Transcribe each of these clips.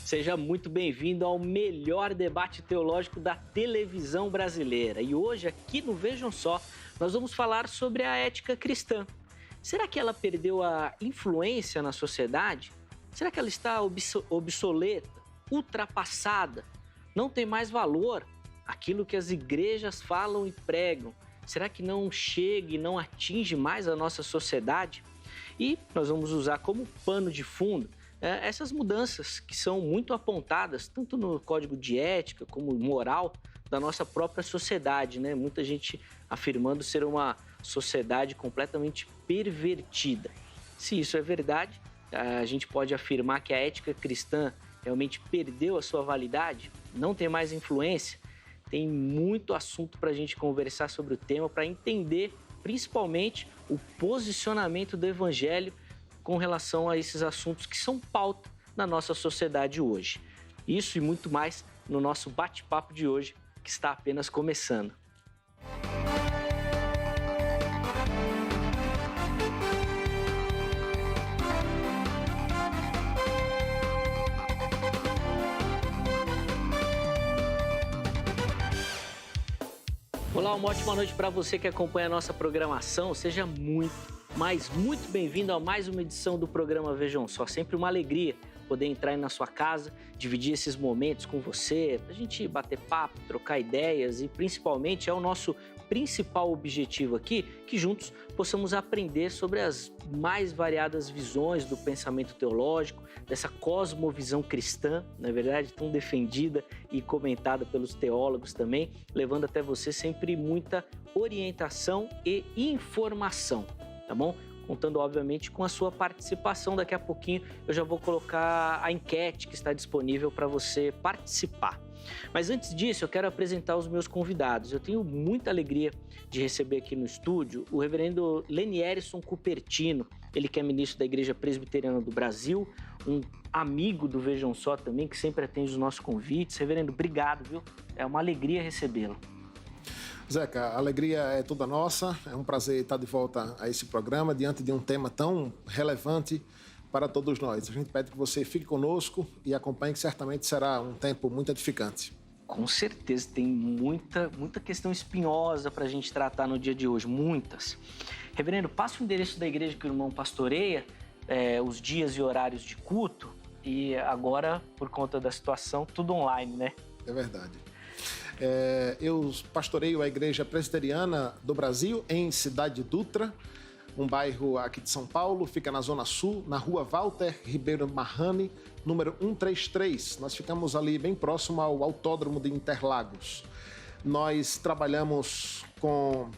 Seja muito bem-vindo ao melhor debate teológico da televisão brasileira. E hoje, aqui no Vejam Só, nós vamos falar sobre a ética cristã. Será que ela perdeu a influência na sociedade? Será que ela está obsoleta, ultrapassada? Não tem mais valor? Aquilo que as igrejas falam e pregam, será que não chega e não atinge mais a nossa sociedade? E nós vamos usar como pano de fundo essas mudanças que são muito apontadas, tanto no código de ética como moral da nossa própria sociedade, né? Muita gente afirmando ser uma sociedade completamente pervertida. Se isso é verdade, a gente pode afirmar que a ética cristã realmente perdeu a sua validade, não tem mais influência. Tem muito assunto para a gente conversar sobre o tema, para entender principalmente o posicionamento do Evangelho com relação a esses assuntos que são pauta na nossa sociedade hoje. Isso e muito mais no nosso bate-papo de hoje, que está apenas começando. Olá, uma ótima noite para você que acompanha a nossa programação. Seja muito bem-vindo a mais uma edição do programa Vejam Só. Sempre uma alegria poder entrar aí na sua casa, dividir esses momentos com você, a gente bater papo, trocar ideias e principalmente é o nosso principal objetivo aqui, que juntos possamos aprender sobre as mais variadas visões do pensamento teológico, dessa cosmovisão cristã, na verdade, tão defendida e comentada pelos teólogos também, levando até você sempre muita orientação e informação, tá bom? Contando, obviamente, com a sua participação. Daqui a pouquinho eu já vou colocar a enquete que está disponível para você participar. Mas antes disso, eu quero apresentar os meus convidados. Eu tenho muita alegria de receber aqui no estúdio o reverendo Lenierson Cupertino, ele que é ministro da Igreja Presbiteriana do Brasil, um amigo do Vejam Só também, que sempre atende os nossos convites. Reverendo, obrigado, viu? É uma alegria recebê-lo. Zeca, a alegria é toda nossa, é um prazer estar de volta a esse programa, diante de um tema tão relevante para todos nós. A gente pede que você fique conosco e acompanhe, que certamente será um tempo muito edificante. Com certeza, tem muita questão espinhosa para a gente tratar no dia de hoje, muitas. Reverendo, passa o endereço da igreja que o irmão pastoreia, os dias e horários de culto, e agora, por conta da situação, tudo online, né? É verdade. Eu pastoreio a Igreja Presbiteriana do Brasil em Cidade Dutra, um bairro aqui de São Paulo, fica na Zona Sul, na rua Walter Ribeiro Marrani, número 133. Nós ficamos ali bem próximo ao Autódromo de Interlagos. Nós trabalhamos com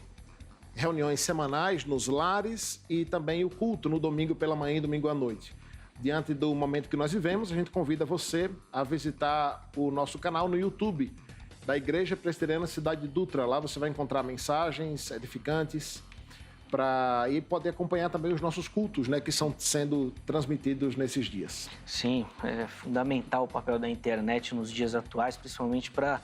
reuniões semanais nos lares e também o culto no domingo pela manhã e domingo à noite. Diante do momento que nós vivemos, a gente convida você a visitar o nosso canal no YouTube, da Igreja Presbiteriana Cidade Dutra. Lá você vai encontrar mensagens edificantes e poder acompanhar também os nossos cultos, né, que estão sendo transmitidos nesses dias. Sim, é fundamental o papel da internet nos dias atuais, principalmente para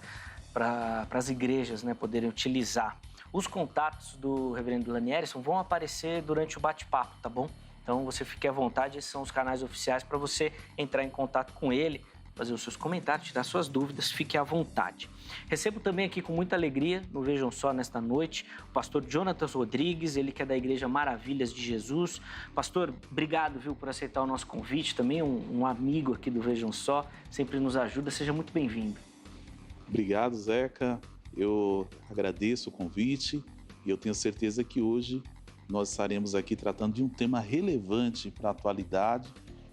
as igrejas, né, poderem utilizar. Os contatos do reverendo Lenierson vão aparecer durante o bate-papo, tá bom? Então você fique à vontade, esses são os canais oficiais para você entrar em contato com ele, fazer os seus comentários, tirar suas dúvidas, fique à vontade. Recebo também aqui com muita alegria, no Vejam Só nesta noite, o pastor Jonatas Rodrigues, ele que é da Igreja Maravilhas de Jesus. Pastor, obrigado, viu, por aceitar o nosso convite, também um amigo aqui do Vejam Só, sempre nos ajuda, seja muito bem-vindo. Obrigado, Zeca, eu agradeço o convite e eu tenho certeza que hoje nós estaremos aqui tratando de um tema relevante para a atualidade,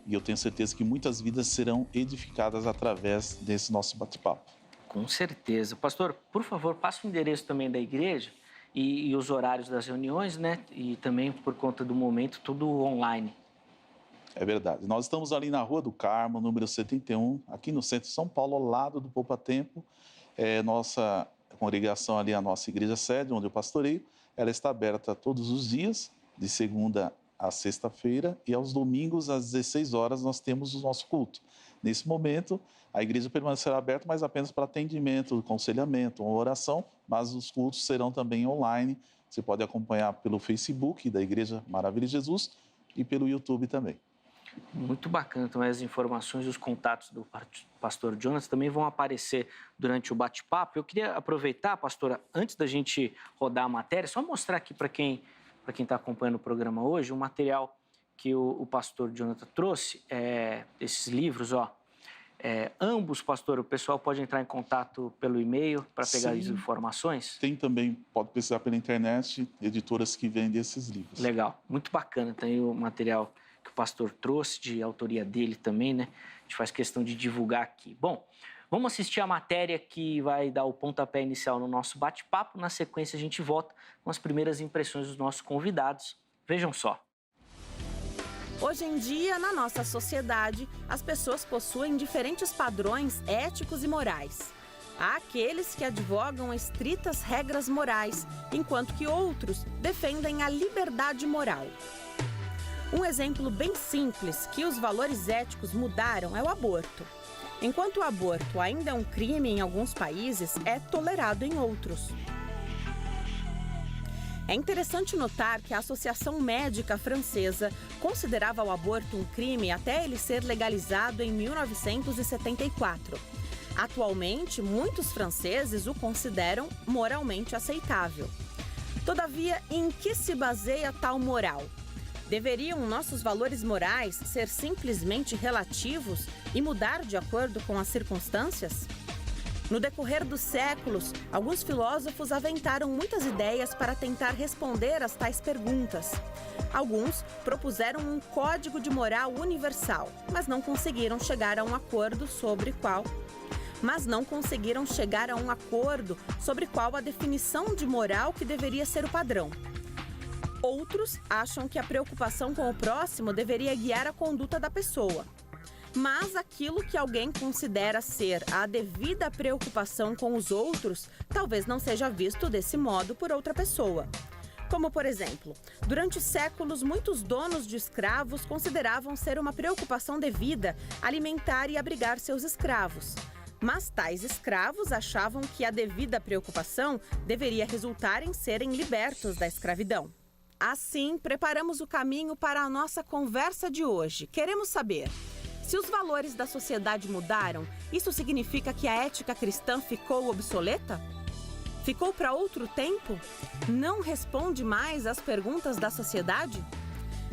e eu tenho certeza que muitas vidas serão edificadas através desse nosso bate-papo. Com certeza. Pastor, por favor, passe o endereço também da igreja e os horários das reuniões, né? E também, por conta do momento, tudo online. É verdade. Nós estamos ali na Rua do Carmo, número 71, aqui no centro de São Paulo, ao lado do Poupa Tempo. Nossa congregação ali, a nossa igreja sede, onde eu pastoreio, ela está aberta todos os dias, de segunda à sexta-feira, e aos domingos, às 16 horas, nós temos o nosso culto. Nesse momento, a igreja permanecerá aberta, mas apenas para atendimento, aconselhamento, uma oração, mas os cultos serão também online. Você pode acompanhar pelo Facebook da Igreja Maravilha de Jesus e pelo YouTube também. Muito bacana também as informações e os contatos do pastor Jonas também vão aparecer durante o bate-papo. Eu queria aproveitar, pastora, antes da gente rodar a matéria, só mostrar aqui para quem está acompanhando o programa hoje, um material que o pastor Jonathan trouxe, esses livros, ó. Ambos, pastor, o pessoal pode entrar em contato pelo e-mail para pegar as informações? Tem também, pode pesquisar pela internet, editoras que vendem esses livros. Legal, muito bacana. Tem o material que o pastor trouxe, de autoria dele também, né? A gente faz questão de divulgar aqui. Bom, vamos assistir a matéria que vai dar o pontapé inicial no nosso bate-papo. Na sequência, a gente volta com as primeiras impressões dos nossos convidados. Vejam só. Hoje em dia, na nossa sociedade, as pessoas possuem diferentes padrões éticos e morais. Há aqueles que advogam estritas regras morais, enquanto que outros defendem a liberdade moral. Um exemplo bem simples que os valores éticos mudaram é o aborto. Enquanto o aborto ainda é um crime em alguns países, é tolerado em outros. É interessante notar que a Associação Médica Francesa considerava o aborto um crime até ele ser legalizado em 1974. Atualmente, muitos franceses o consideram moralmente aceitável. Todavia, em que se baseia tal moral? Deveriam nossos valores morais ser simplesmente relativos e mudar de acordo com as circunstâncias? No decorrer dos séculos, alguns filósofos aventaram muitas ideias para tentar responder às tais perguntas. Alguns propuseram um código de moral universal, mas não conseguiram chegar a um acordo sobre qual a definição de moral que deveria ser o padrão. Outros acham que a preocupação com o próximo deveria guiar a conduta da pessoa. Mas aquilo que alguém considera ser a devida preocupação com os outros, talvez não seja visto desse modo por outra pessoa. Como, por exemplo, durante séculos, muitos donos de escravos consideravam ser uma preocupação devida alimentar e abrigar seus escravos. Mas tais escravos achavam que a devida preocupação deveria resultar em serem libertos da escravidão. Assim, preparamos o caminho para a nossa conversa de hoje. Queremos saber: se os valores da sociedade mudaram, isso significa que a ética cristã ficou obsoleta? Ficou para outro tempo? Não responde mais às perguntas da sociedade?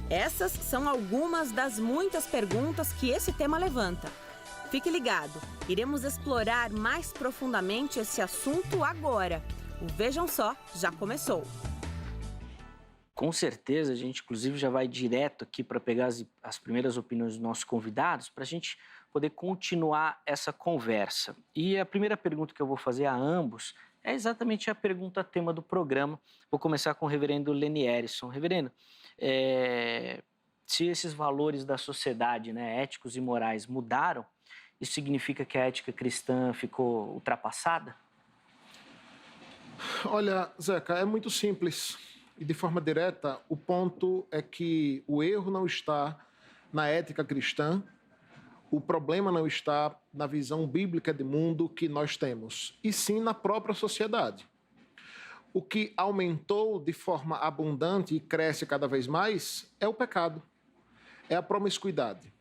Essas são algumas das muitas perguntas que esse tema levanta. Fique ligado, iremos explorar mais profundamente esse assunto agora. O Vejam Só já começou. Com certeza, a gente inclusive já vai direto aqui para pegar as primeiras opiniões dos nossos convidados para a gente poder continuar essa conversa. E a primeira pergunta que eu vou fazer a ambos é exatamente a pergunta tema do programa. Vou começar com o reverendo Leni Erison. Reverendo, se esses valores da sociedade, né, éticos e morais, mudaram, isso significa que a ética cristã ficou ultrapassada? Olha, Zeca, é muito simples. E de forma direta, o ponto é que o erro não está na ética cristã, o problema não está na visão bíblica de mundo que nós temos, e sim na própria sociedade. O que aumentou de forma abundante e cresce cada vez mais é o pecado, é a promiscuidade.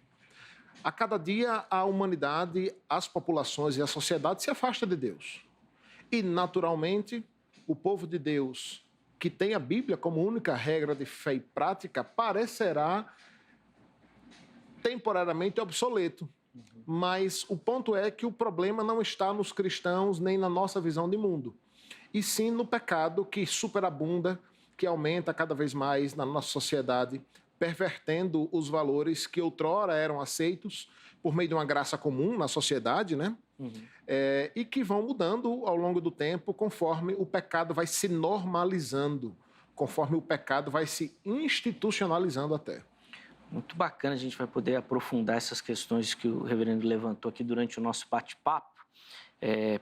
A cada dia, a humanidade, as populações e a sociedade se afastam de Deus. E, naturalmente, o povo de Deus, que tem a Bíblia como única regra de fé e prática, parecerá temporariamente obsoleto. Mas o ponto é que o problema não está nos cristãos nem na nossa visão de mundo, e sim no pecado que superabunda, que aumenta cada vez mais na nossa sociedade, pervertendo os valores que outrora eram aceitos por meio de uma graça comum na sociedade, né? E que vão mudando ao longo do tempo conforme o pecado vai se normalizando, conforme o pecado vai se institucionalizando até. Muito bacana, a gente vai poder aprofundar essas questões que o reverendo levantou aqui durante o nosso bate-papo,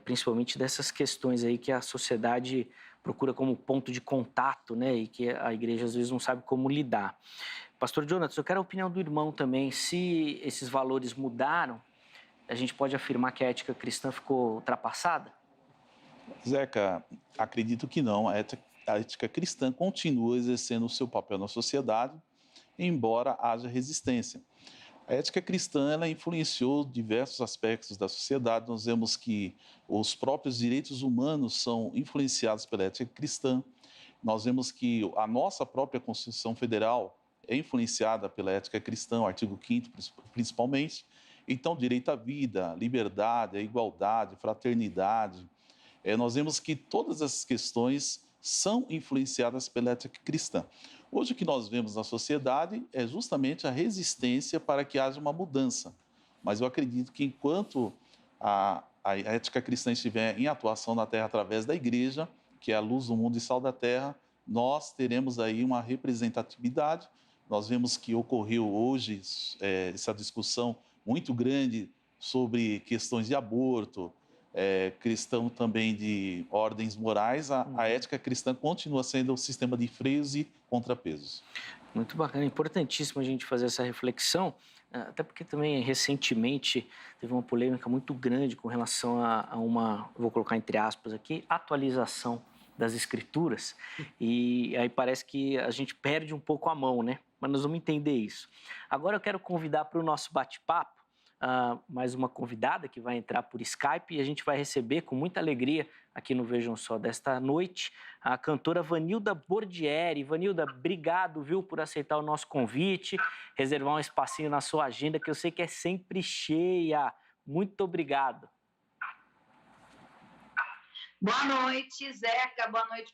principalmente dessas questões aí que a sociedade procura como ponto de contato, né, e que a igreja às vezes não sabe como lidar. Pastor Jonas, eu quero a opinião do irmão também. Se esses valores mudaram, a gente pode afirmar que a ética cristã ficou ultrapassada? Zeca, acredito que não. A ética cristã continua exercendo o seu papel na sociedade, embora haja resistência. A ética cristã, ela influenciou diversos aspectos da sociedade. Nós vemos que os próprios direitos humanos são influenciados pela ética cristã. Nós vemos que a nossa própria Constituição Federal é influenciada pela ética cristã, o artigo 5º principalmente. Então, direito à vida, liberdade, à igualdade, fraternidade. Nós vemos que todas essas questões são influenciadas pela ética cristã. Hoje o que nós vemos na sociedade é justamente a resistência para que haja uma mudança. Mas eu acredito que enquanto a ética cristã estiver em atuação na Terra através da igreja, que é a luz do mundo e sal da terra, nós teremos aí uma representatividade. Nós vemos que ocorreu hoje essa discussão muito grande sobre questões de aborto, questão também de ordens morais. A ética cristã continua sendo um sistema de freios e contrapesos. Muito bacana, importantíssimo a gente fazer essa reflexão, até porque também recentemente teve uma polêmica muito grande com relação a uma, vou colocar entre aspas aqui, atualização das escrituras, e aí parece que a gente perde um pouco a mão, né? Mas nós vamos entender isso. Agora eu quero convidar para o nosso bate-papo mais uma convidada que vai entrar por Skype e a gente vai receber com muita alegria aqui no Vejam Só desta noite a cantora Vanilda Bordieri. Vanilda, obrigado, viu, por aceitar o nosso convite, reservar um espacinho na sua agenda que eu sei que é sempre cheia. Muito obrigado. Boa noite, Zeca. Boa noite,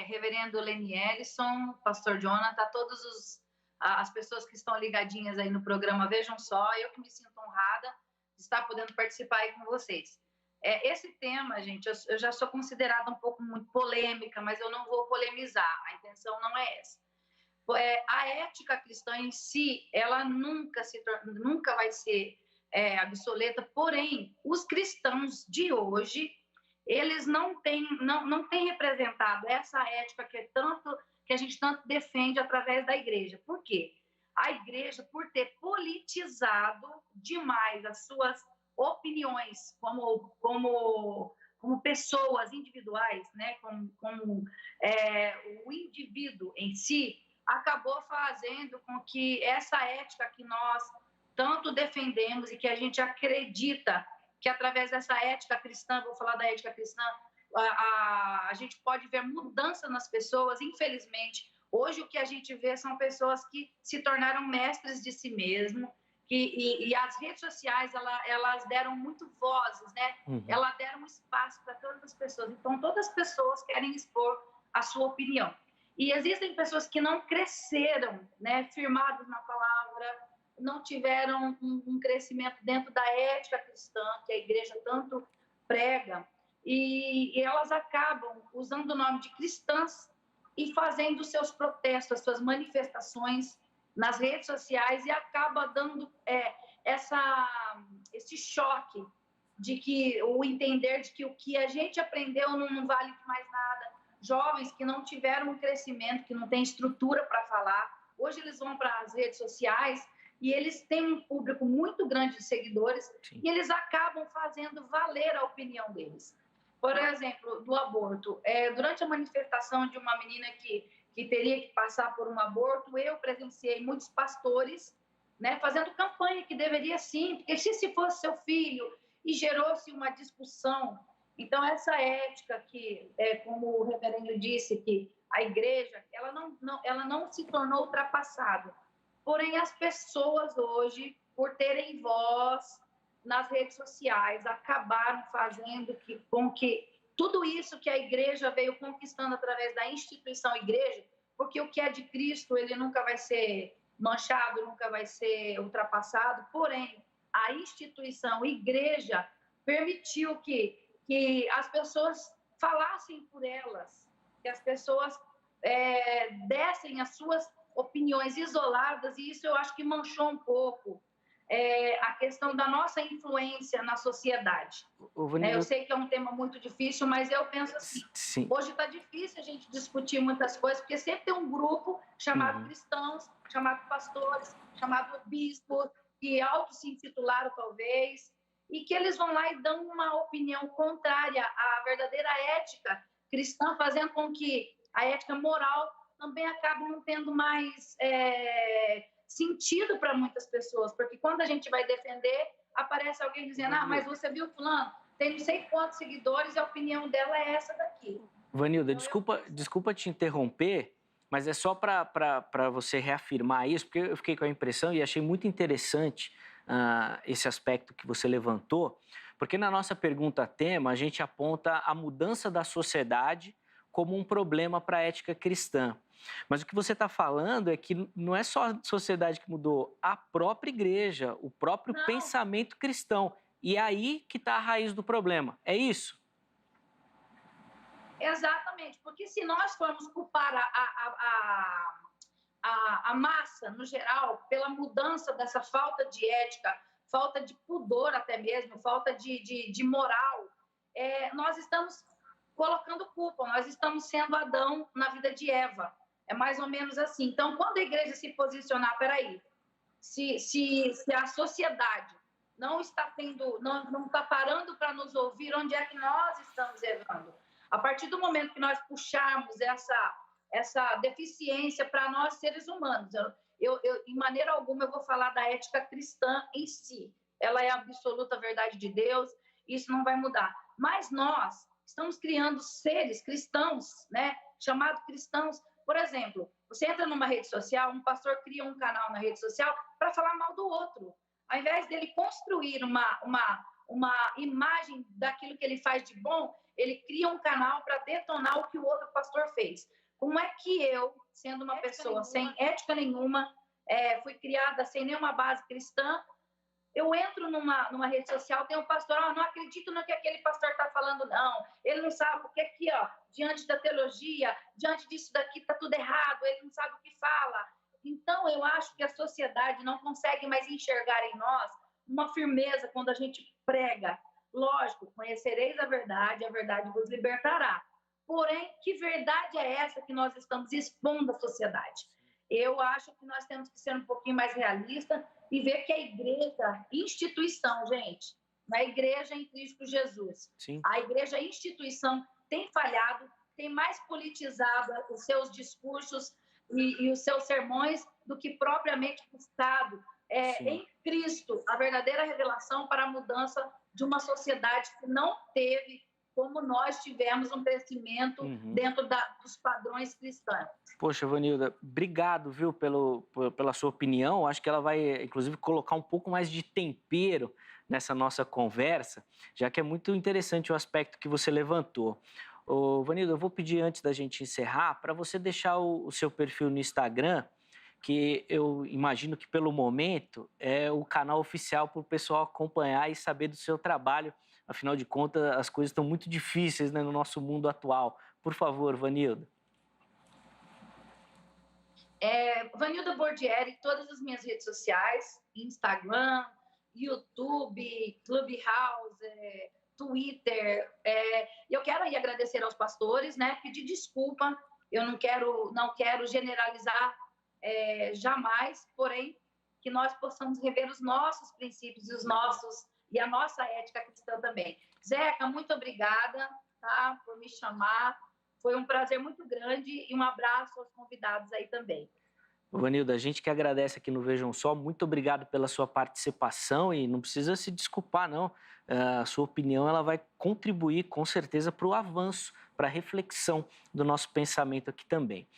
reverendo Leni Ellison, pastor Jonathan, todos as pessoas que estão ligadinhas aí no programa Vejam Só. Eu que me sinto honrada de estar podendo participar aí com vocês. Esse tema, gente, eu já sou considerada um pouco muito polêmica, mas eu não vou polemizar, a intenção não é essa. A ética cristã em si, ela nunca vai ser obsoleta, porém, os cristãos de hoje, eles não têm representado essa ética que a gente tanto defende através da igreja. Por quê? A igreja, por ter politizado demais as suas opiniões como pessoas individuais, né? como o indivíduo em si, acabou fazendo com que essa ética que nós tanto defendemos e que a gente acredita que através dessa ética cristã, vou falar da ética cristã, a gente pode ver mudança nas pessoas. Infelizmente, hoje o que a gente vê são pessoas que se tornaram mestres de si mesmo, e as redes sociais, elas deram muito vozes, né? Elas deram espaço para todas as pessoas. Então, todas as pessoas querem expor a sua opinião. E existem pessoas que não cresceram, né, firmadas na palavra, não tiveram um crescimento dentro da ética cristã, que a igreja tanto prega, e elas acabam usando o nome de cristãs e fazendo seus protestos, as suas manifestações nas redes sociais, e acaba dando esse choque de que o entender de que o que a gente aprendeu não vale mais nada. Jovens que não tiveram um crescimento, que não têm estrutura para falar, hoje eles vão para as redes sociais e eles têm um público muito grande de seguidores. Sim. E eles acabam fazendo valer a opinião deles. Por exemplo, do aborto. Durante a manifestação de uma menina que teria que passar por um aborto, eu presenciei muitos pastores, né, fazendo campanha que deveria sim, porque se fosse seu filho, e gerou-se uma discussão. Então, essa ética que, como o reverendo disse, que a igreja ela não se tornou ultrapassada. Porém, as pessoas hoje, por terem voz nas redes sociais, acabaram fazendo com que tudo isso que a igreja veio conquistando através da instituição igreja, porque o que é de Cristo, ele nunca vai ser manchado, nunca vai ser ultrapassado, porém, a instituição igreja permitiu que as pessoas falassem por elas, que as pessoas dessem as suas opiniões isoladas, e isso eu acho que manchou um pouco a questão da nossa influência na sociedade. Eu sei que é um tema muito difícil, mas eu penso assim, sim. Hoje está difícil a gente discutir muitas coisas, porque sempre tem um grupo chamado cristãos, chamado pastores, chamado bispos, que auto se intitularam talvez, e que eles vão lá e dão uma opinião contrária à verdadeira ética cristã, fazendo com que a ética moral também acabe não tendo mais sentido para muitas pessoas, porque quando a gente vai defender, aparece alguém dizendo, mas você viu fulano, tem não sei quantos seguidores e a opinião dela é essa daqui. Vanilda, desculpa te interromper, mas é só para você reafirmar isso, porque eu fiquei com a impressão e achei muito interessante esse aspecto que você levantou, porque na nossa pergunta tema a gente aponta a mudança da sociedade como um problema para a ética cristã. Mas o que você está falando é que não é só a sociedade que mudou, a própria igreja, o próprio pensamento cristão. E é aí que está a raiz do problema. É isso? Exatamente, porque se nós formos culpar a massa, no geral, pela mudança dessa falta de ética, falta de pudor até mesmo, falta de moral, nós estamos colocando culpa, nós estamos sendo Adão na vida de Eva. É mais ou menos assim. Então, quando a igreja se posicionar, peraí, se a sociedade não está parando para nos ouvir, onde é que nós estamos errando? A partir do momento que nós puxarmos essa deficiência para nós, seres humanos, eu, em maneira alguma, eu vou falar da ética cristã em si. Ela é a absoluta verdade de Deus, isso não vai mudar. Mas nós estamos criando seres cristãos, né, chamados cristãos. Por exemplo, você entra numa rede social, um pastor cria um canal na rede social para falar mal do outro. Ao invés dele construir uma imagem daquilo que ele faz de bom, ele cria um canal para detonar o que o outro pastor fez. Como é que eu, sendo uma pessoa sem ética nenhuma, fui criada sem nenhuma base cristã, eu entro numa rede social, tem um pastor, não acredito no que aquele pastor está falando, não. Ele não sabe, porque aqui, diante da teologia, diante disso daqui, está tudo errado, ele não sabe o que fala. Então, eu acho que a sociedade não consegue mais enxergar em nós uma firmeza quando a gente prega. Lógico, conhecereis a verdade vos libertará. Porém, que verdade é essa que nós estamos expondo à sociedade? Eu acho que nós temos que ser um pouquinho mais realistas e ver que a igreja, instituição, gente, na igreja em Cristo Jesus, Sim. A igreja, instituição, tem falhado, tem mais politizado os seus discursos e os seus sermões do que propriamente buscado em Cristo a verdadeira revelação para a mudança de uma sociedade que não teve como nós tivemos um crescimento dentro dos padrões cristãos. Poxa, Vanilda, obrigado, viu, pela sua opinião. Acho que ela vai, inclusive, colocar um pouco mais de tempero nessa nossa conversa, já que é muito interessante o aspecto que você levantou. Ô, Vanilda, eu vou pedir, antes da gente encerrar, para você deixar o seu perfil no Instagram, que eu imagino que, pelo momento, é o canal oficial para o pessoal acompanhar e saber do seu trabalho. Afinal de contas, as coisas estão muito difíceis, né, no nosso mundo atual. Por favor, Vanilda. Vanilda Bordieri, todas as minhas redes sociais, Instagram, YouTube, Clubhouse, Twitter. Eu quero aí agradecer aos pastores, né, pedir desculpa. Eu não quero generalizar jamais, porém, que nós possamos rever os nossos princípios e a nossa ética cristã também. Zeca, muito obrigada, tá, por me chamar. Foi um prazer muito grande e um abraço aos convidados aí também. Vanilda, a gente que agradece aqui no Vejam Só, muito obrigado pela sua participação e não precisa se desculpar, não. A sua opinião ela vai contribuir com certeza para o avanço, para a reflexão do nosso pensamento aqui também.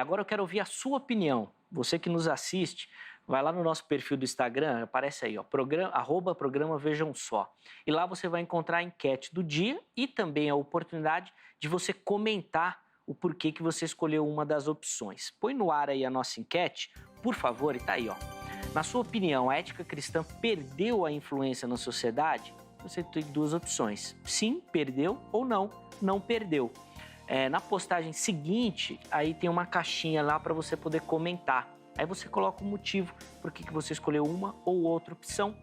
Agora eu quero ouvir a sua opinião. Você que nos assiste, vai lá no nosso perfil do Instagram, aparece aí, @programa Vejam Só. E lá você vai encontrar a enquete do dia e também a oportunidade de você comentar o porquê que você escolheu uma das opções. Põe no ar aí a nossa enquete, por favor, e tá aí, ó. Na sua opinião, a ética cristã perdeu a influência na sociedade? Você tem duas opções. Sim, perdeu, ou não, não perdeu. Na postagem seguinte, aí tem uma caixinha lá para você poder comentar. Aí você coloca o motivo por que você escolheu uma ou outra opção.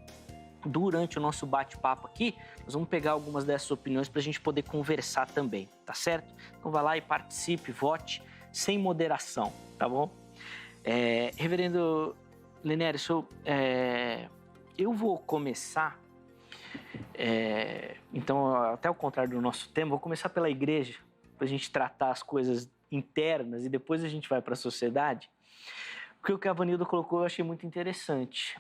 Durante o nosso bate-papo aqui, nós vamos pegar algumas dessas opiniões para a gente poder conversar também, tá certo? Então vai lá e participe, vote sem moderação, tá bom? Reverendo Lenério, eu vou começar, então até o contrário do nosso tema, vou começar pela igreja, para a gente tratar as coisas internas e depois a gente vai para a sociedade. Porque o que a Vanilda colocou eu achei muito interessante.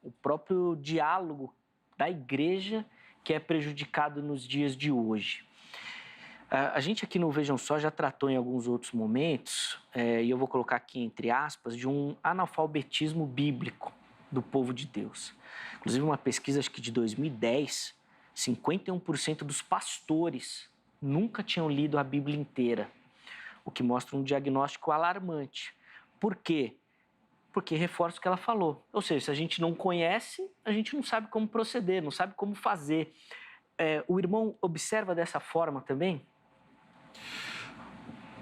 O próprio diálogo da igreja que é prejudicado nos dias de hoje. A gente aqui no Vejam Só já tratou em alguns outros momentos, e eu vou colocar aqui entre aspas, de um analfabetismo bíblico do povo de Deus. Inclusive uma pesquisa, acho que de 2010, 51% dos pastores nunca tinham lido a Bíblia inteira, o que mostra um diagnóstico alarmante. Por quê? Porque reforça o que ela falou. Ou seja, se a gente não conhece, a gente não sabe como proceder, não sabe como fazer. O irmão observa dessa forma também?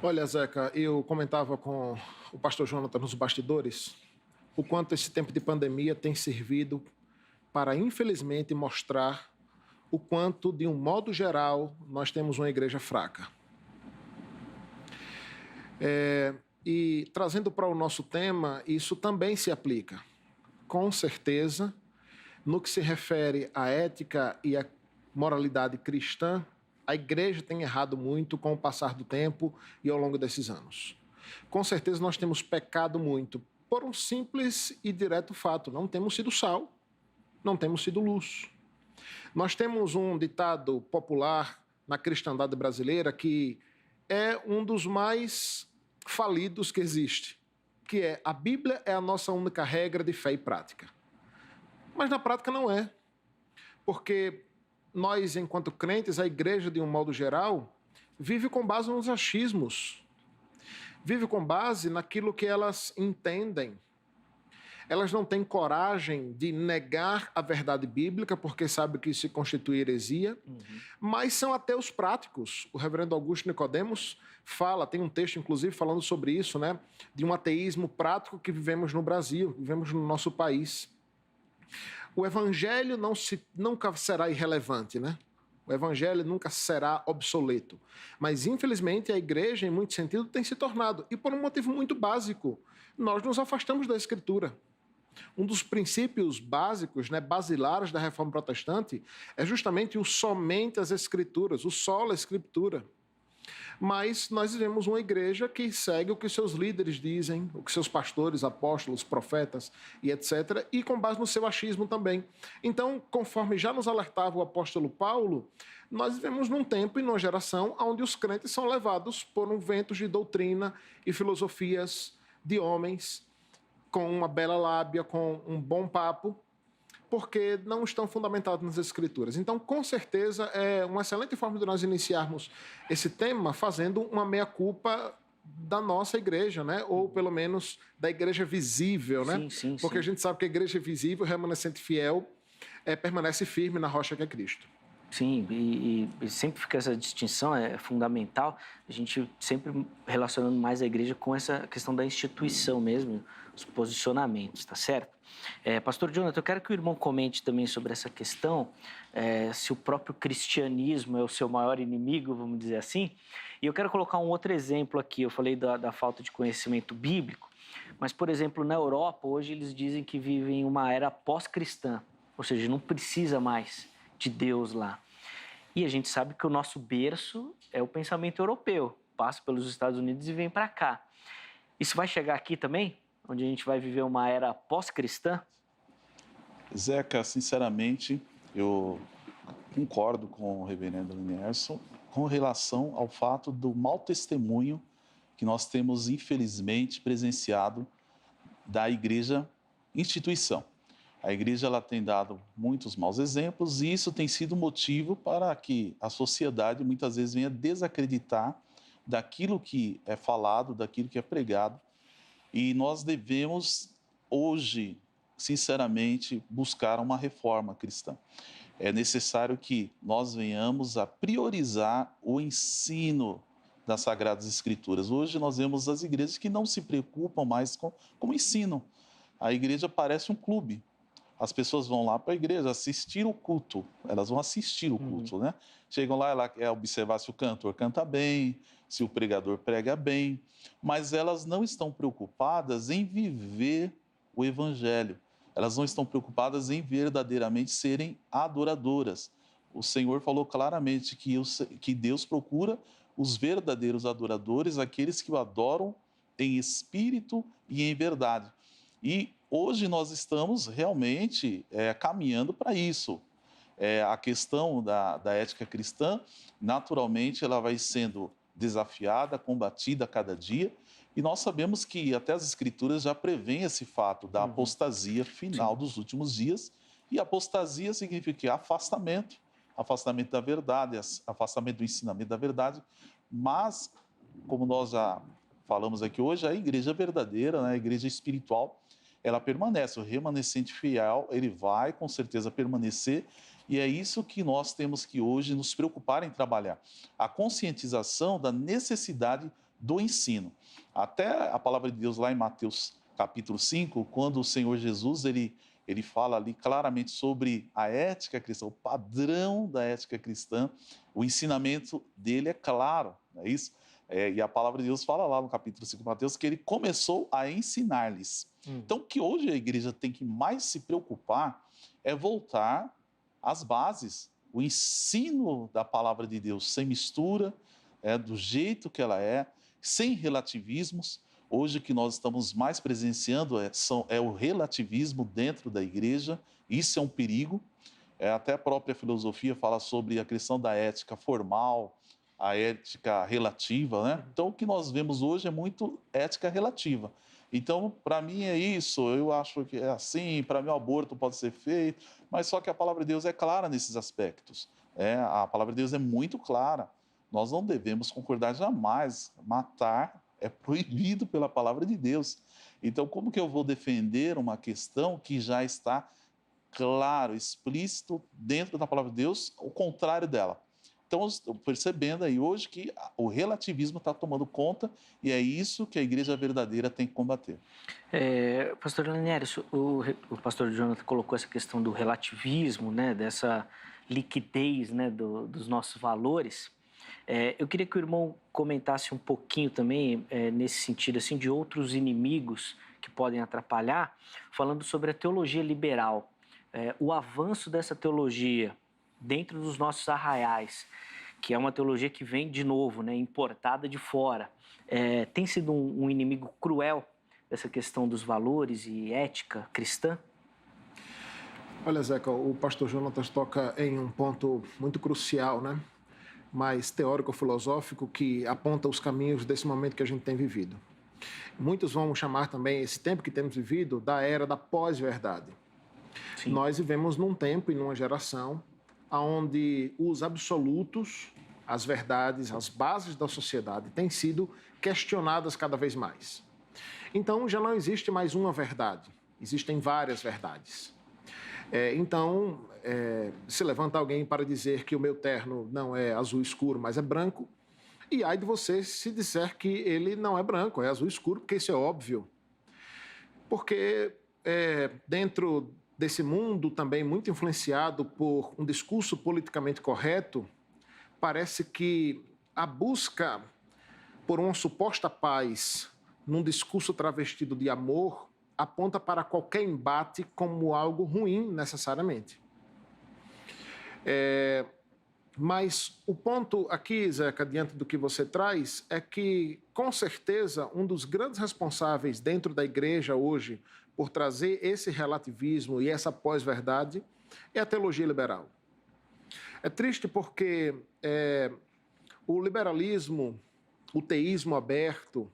Olha, Zeca, eu comentava com o pastor Jonathan nos bastidores o quanto esse tempo de pandemia tem servido para, infelizmente, mostrar o quanto, de um modo geral, nós temos uma igreja fraca. E trazendo para o nosso tema, isso também se aplica, com certeza, no que se refere à ética e à moralidade cristã. A igreja tem errado muito com o passar do tempo e ao longo desses anos. Com certeza nós temos pecado muito por um simples e direto fato: não temos sido sal, não temos sido luz. Nós temos um ditado popular na cristandade brasileira que é um dos mais falidos que existe, que é: a Bíblia é a nossa única regra de fé e prática. Mas na prática não é, porque nós, enquanto crentes, a igreja, de um modo geral, vive com base nos achismos, vive com base naquilo que elas entendem. Elas não têm coragem de negar a verdade bíblica, porque sabem que isso se constitui heresia, mas são ateus práticos. O reverendo Augusto Nicodemos fala, tem um texto, inclusive, falando sobre isso, né, de um ateísmo prático que vivemos no Brasil, vivemos no nosso país. O evangelho nunca será irrelevante, né? O evangelho nunca será obsoleto. Mas, infelizmente, a igreja, em muito sentido, tem se tornado. E por um motivo muito básico: nós nos afastamos da Escritura. Um dos princípios básicos, né, basilares da Reforma Protestante é justamente o somente as Escrituras, o sola Escritura. Mas nós vivemos uma igreja que segue o que seus líderes dizem, o que seus pastores, apóstolos, profetas e etc., e com base no seu achismo também. Então, conforme já nos alertava o apóstolo Paulo, nós vivemos num tempo e numa geração onde os crentes são levados por um vento de doutrina e filosofias de homens com uma bela lábia, com um bom papo, porque não estão fundamentados nas Escrituras. Então, com certeza, é uma excelente forma de nós iniciarmos esse tema fazendo uma meia-culpa da nossa igreja, né? Ou, pelo menos, da igreja visível, né? Sim. Porque a gente sabe que a igreja visível, remanescente fiel, permanece firme na rocha que é Cristo. Sim, e sempre fica essa distinção, é fundamental, a gente sempre relacionando mais a igreja com essa questão da instituição mesmo, os posicionamentos, tá certo? Pastor Jonathan, eu quero que o irmão comente também sobre essa questão, se o próprio cristianismo é o seu maior inimigo, vamos dizer assim, e eu quero colocar um outro exemplo aqui. Eu falei da falta de conhecimento bíblico, mas, por exemplo, na Europa, hoje eles dizem que vivem uma era pós-cristã, ou seja, não precisa mais de Deus lá. E a gente sabe que o nosso berço é o pensamento europeu, passa pelos Estados Unidos e vem para cá. Isso vai chegar aqui também, onde a gente vai viver uma era pós-cristã? Zeca, sinceramente, eu concordo com o reverendo Linércio com relação ao fato do mau testemunho que nós temos, infelizmente, presenciado da igreja instituição. A igreja ela tem dado muitos maus exemplos e isso tem sido motivo para que a sociedade muitas vezes venha desacreditar daquilo que é falado, daquilo que é pregado. E nós devemos, hoje, sinceramente, buscar uma reforma cristã. É necessário que nós venhamos a priorizar o ensino das Sagradas Escrituras. Hoje nós vemos as igrejas que não se preocupam mais com o ensino. A igreja parece um clube. As pessoas vão lá para a igreja assistir o culto, elas vão assistir o culto, né? Chegam lá, ela quer observar se o cantor canta bem, se o pregador prega bem, mas elas não estão preocupadas em viver o evangelho, elas não estão preocupadas em verdadeiramente serem adoradoras. O Senhor falou claramente que Deus procura os verdadeiros adoradores, aqueles que o adoram em espírito e em verdade. E hoje nós estamos realmente caminhando para isso. A questão da ética cristã, naturalmente, ela vai sendo desafiada, combatida a cada dia, e nós sabemos que até as Escrituras já prevêem esse fato da apostasia final dos últimos dias, e apostasia significa afastamento, afastamento da verdade, afastamento do ensinamento da verdade, mas, como nós já falamos aqui hoje, a igreja verdadeira, né, a igreja espiritual, ela permanece, o remanescente fiel, ele vai com certeza permanecer, e é isso que nós temos que hoje nos preocupar em trabalhar, a conscientização da necessidade do ensino. Até a palavra de Deus lá em Mateus capítulo 5, quando o Senhor Jesus, ele fala ali claramente sobre a ética cristã, o padrão da ética cristã, o ensinamento dele é claro, não é isso? E a palavra de Deus fala lá no capítulo 5 de Mateus que ele começou a ensinar-lhes. Então, o que hoje a igreja tem que mais se preocupar é voltar às bases, o ensino da palavra de Deus, sem mistura, do jeito que ela é, sem relativismos. Hoje o que nós estamos mais presenciando é o relativismo dentro da igreja, isso é um perigo. Até a própria filosofia fala sobre a questão da ética formal, a ética relativa, né? Então, o que nós vemos hoje é muito ética relativa. Então, para mim é isso, eu acho que é assim, para mim o aborto pode ser feito, mas só que a palavra de Deus é clara nesses aspectos. A palavra de Deus é muito clara. Nós não devemos concordar jamais. Matar é proibido pela palavra de Deus. Então, como que eu vou defender uma questão que já está claro, explícito dentro da palavra de Deus, o contrário dela? Então, estou percebendo aí hoje que o relativismo está tomando conta e é isso que a igreja verdadeira tem que combater. Pastor Lanieri, o pastor Jonathan colocou essa questão do relativismo, né, dessa liquidez, né, dos nossos valores. Eu queria que o irmão comentasse um pouquinho também, nesse sentido, assim, de outros inimigos que podem atrapalhar, falando sobre a teologia liberal, o avanço dessa teologia dentro dos nossos arraiais, que é uma teologia que vem, de novo, né, importada de fora. Tem sido um inimigo cruel dessa questão dos valores e ética cristã? Olha, Zeca, o pastor Jonatas toca em um ponto muito crucial, né? Mais teórico-filosófico, que aponta os caminhos desse momento que a gente tem vivido. Muitos vão chamar também esse tempo que temos vivido da era da pós-verdade. Nós vivemos num tempo e numa geração onde os absolutos, as verdades, as bases da sociedade têm sido questionadas cada vez mais. Então, já não existe mais uma verdade, existem várias verdades. Então, se levanta alguém para dizer que o meu terno não é azul escuro, mas é branco, e ai de você se disser que ele não é branco, é azul escuro, porque isso é óbvio. Porque dentro desse mundo também muito influenciado por um discurso politicamente correto, parece que a busca por uma suposta paz num discurso travestido de amor aponta para qualquer embate como algo ruim necessariamente. Mas o ponto aqui, Zeca, diante do que você traz, é que, com certeza, um dos grandes responsáveis dentro da igreja hoje por trazer esse relativismo e essa pós-verdade é a teologia liberal. É triste porque o liberalismo, o teísmo aberto,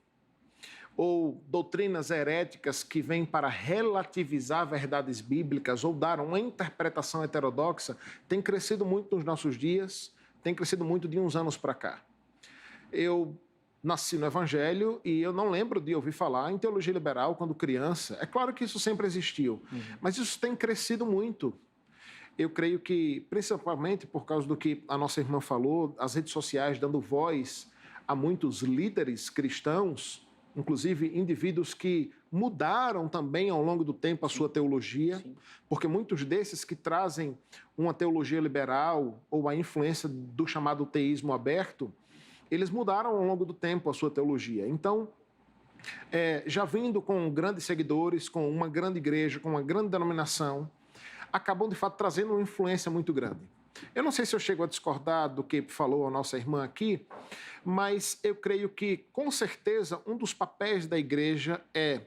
ou doutrinas heréticas que vêm para relativizar verdades bíblicas ou dar uma interpretação heterodoxa, tem crescido muito nos nossos dias, tem crescido muito de uns anos para cá. Eu nasci no Evangelho e eu não lembro de ouvir falar em teologia liberal quando criança. É claro que isso sempre existiu, mas isso tem crescido muito. Eu creio que, principalmente por causa do que a nossa irmã falou, as redes sociais dando voz a muitos líderes cristãos, inclusive indivíduos que mudaram também ao longo do tempo a sua teologia, porque muitos desses que trazem uma teologia liberal ou a influência do chamado teísmo aberto, eles mudaram ao longo do tempo a sua teologia. Então, já vindo com grandes seguidores, com uma grande igreja, com uma grande denominação, acabam, de fato, trazendo uma influência muito grande. Eu não sei se eu chego a discordar do que falou a nossa irmã aqui, mas eu creio que, com certeza, um dos papéis da igreja é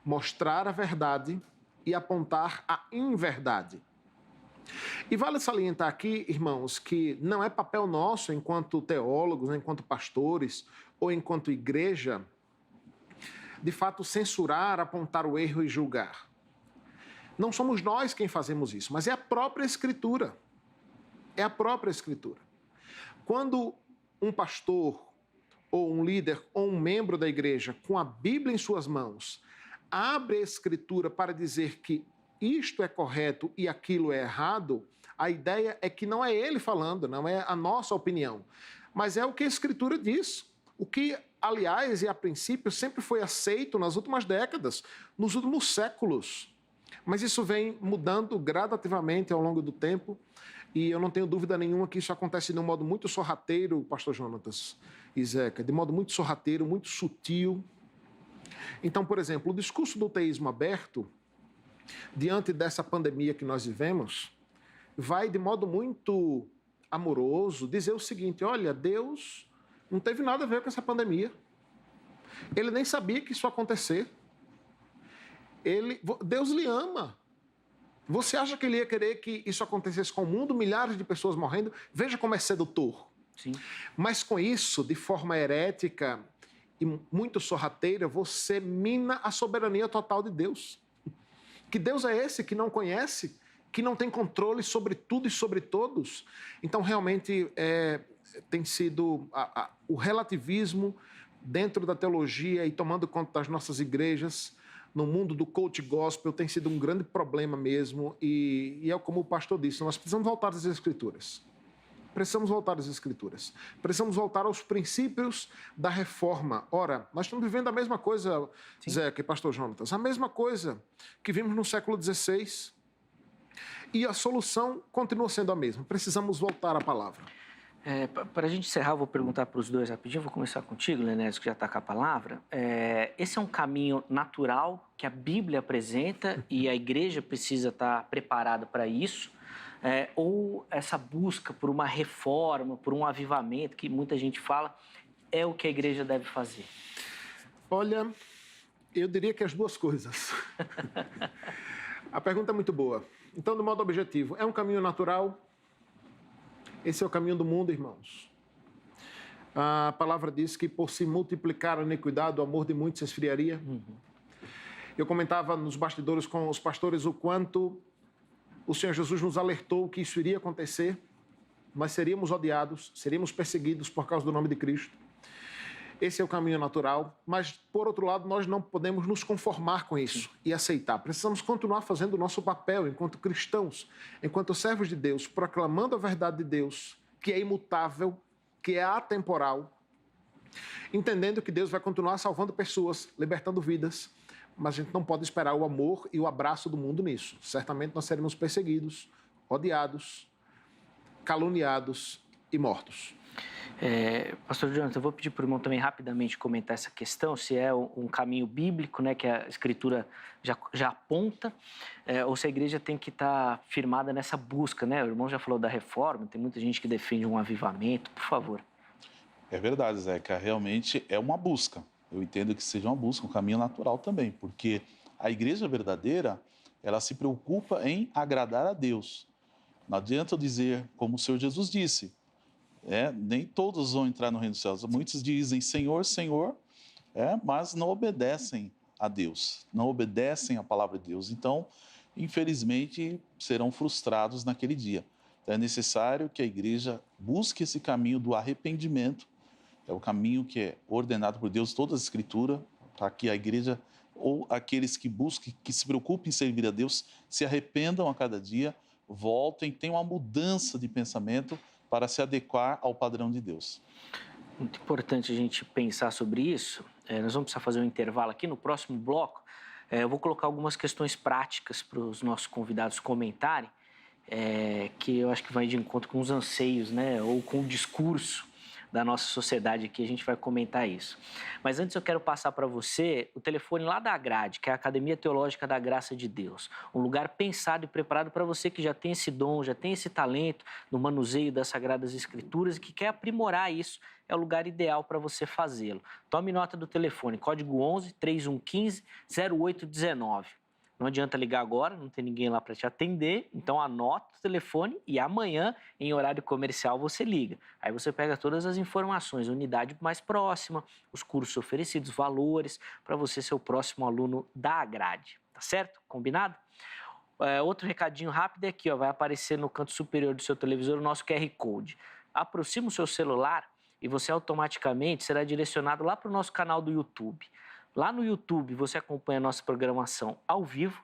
mostrar a verdade e apontar a inverdade. E vale salientar aqui, irmãos, que não é papel nosso, enquanto teólogos, enquanto pastores ou enquanto igreja, de fato censurar, apontar o erro e julgar. Não somos nós quem fazemos isso, mas é a própria Escritura. É a própria Escritura. Quando um pastor, ou um líder, ou um membro da igreja, com a Bíblia em suas mãos, abre a Escritura para dizer que isto é correto e aquilo é errado, a ideia é que não é ele falando, não é a nossa opinião, mas é o que a Escritura diz. O que, aliás, e a princípio, sempre foi aceito nas últimas décadas, nos últimos séculos. Mas isso vem mudando gradativamente ao longo do tempo, e eu não tenho dúvida nenhuma que isso acontece de um modo muito sorrateiro, pastor Jonatas e Zeca, de modo muito sorrateiro, muito sutil. Então, por exemplo, o discurso do teísmo aberto, diante dessa pandemia que nós vivemos, vai de modo muito amoroso dizer o seguinte: olha, Deus não teve nada a ver com essa pandemia. Ele nem sabia que isso ia acontecer. Deus lhe ama. Você acha que ele ia querer que isso acontecesse com o mundo? Milhares de pessoas morrendo. Veja como é sedutor. Sim. Mas com isso, de forma herética e muito sorrateira, você mina a soberania total de Deus. Que Deus é esse que não conhece, que não tem controle sobre tudo e sobre todos? Então, realmente, tem sido o relativismo dentro da teologia e tomando conta das nossas igrejas, no mundo do coach gospel, tem sido um grande problema mesmo. E é como o pastor disse, nós precisamos voltar às Escrituras. Precisamos voltar às Escrituras. Precisamos voltar aos princípios da reforma. Ora, nós estamos vivendo a mesma coisa, sim, Zeca e pastor Jonatas, a mesma coisa que vimos no século XVI. E a solução continua sendo a mesma. Precisamos voltar à palavra. Para a gente encerrar, eu vou perguntar para os dois rapidinho. Vou começar contigo, Lenésio, que já está com a palavra. Esse é um caminho natural que a Bíblia apresenta e a igreja precisa estar preparada para isso? Ou essa busca por uma reforma, por um avivamento, que muita gente fala, é o que a igreja deve fazer? Olha, eu diria que as duas coisas. A pergunta é muito boa. Então, de modo objetivo, é um caminho natural? Esse é o caminho do mundo, irmãos. A palavra diz que por se multiplicar a iniquidade, o amor de muitos se esfriaria. Eu comentava nos bastidores com os pastores o quanto o Senhor Jesus nos alertou que isso iria acontecer. Nós seríamos odiados, seríamos perseguidos por causa do nome de Cristo. Esse é o caminho natural, mas, por outro lado, nós não podemos nos conformar com isso e aceitar. Precisamos continuar fazendo o nosso papel enquanto cristãos, enquanto servos de Deus, proclamando a verdade de Deus, que é imutável, que é atemporal, entendendo que Deus vai continuar salvando pessoas, libertando vidas, mas a gente não pode esperar o amor e o abraço do mundo nisso. Certamente nós seremos perseguidos, odiados, caluniados e mortos. Pastor Jonathan, eu vou pedir para o irmão também rapidamente comentar essa questão, se é um caminho bíblico, né, que a Escritura já aponta, ou se a igreja tem que estar firmada nessa busca, né? O irmão já falou da reforma, tem muita gente que defende um avivamento, por favor. É verdade, Zeca, realmente é uma busca. Eu entendo que seja uma busca, um caminho natural também, porque a igreja verdadeira, ela se preocupa em agradar a Deus. Não adianta eu dizer, como o Senhor Jesus disse, nem todos vão entrar no reino dos céus. Muitos dizem Senhor, Senhor, mas não obedecem a Deus, não obedecem à palavra de Deus. Então, infelizmente, serão frustrados naquele dia. Então, é necessário que a igreja busque esse caminho do arrependimento. É o caminho que é ordenado por Deus, toda a Escritura, para que a igreja ou aqueles que busquem, que se preocupem em servir a Deus, se arrependam a cada dia, voltem, tenham uma mudança de pensamento para se adequar ao padrão de Deus. Muito importante a gente pensar sobre isso. Nós vamos precisar fazer um intervalo aqui. No próximo bloco, eu vou colocar algumas questões práticas para os nossos convidados comentarem, que eu acho que vai de encontro com os anseios, né, ou com o discurso da nossa sociedade aqui, a gente vai comentar isso. Mas antes eu quero passar para você o telefone lá da Agrade, que é a Academia Teológica da Graça de Deus. Um lugar pensado e preparado para você que já tem esse dom, já tem esse talento no manuseio das Sagradas Escrituras e que quer aprimorar isso. É o lugar ideal para você fazê-lo. Tome nota do telefone, código 11 3115 0819. Não adianta ligar agora, não tem ninguém lá para te atender, então anota o telefone e amanhã, em horário comercial, você liga. Aí você pega todas as informações, unidade mais próxima, os cursos oferecidos, valores, para você ser o próximo aluno da Agrade, tá certo? Combinado? Outro recadinho rápido é aqui, ó, vai aparecer no canto superior do seu televisor o nosso QR Code. Aproxima o seu celular e você automaticamente será direcionado lá para o nosso canal do YouTube. Lá no YouTube você acompanha a nossa programação ao vivo,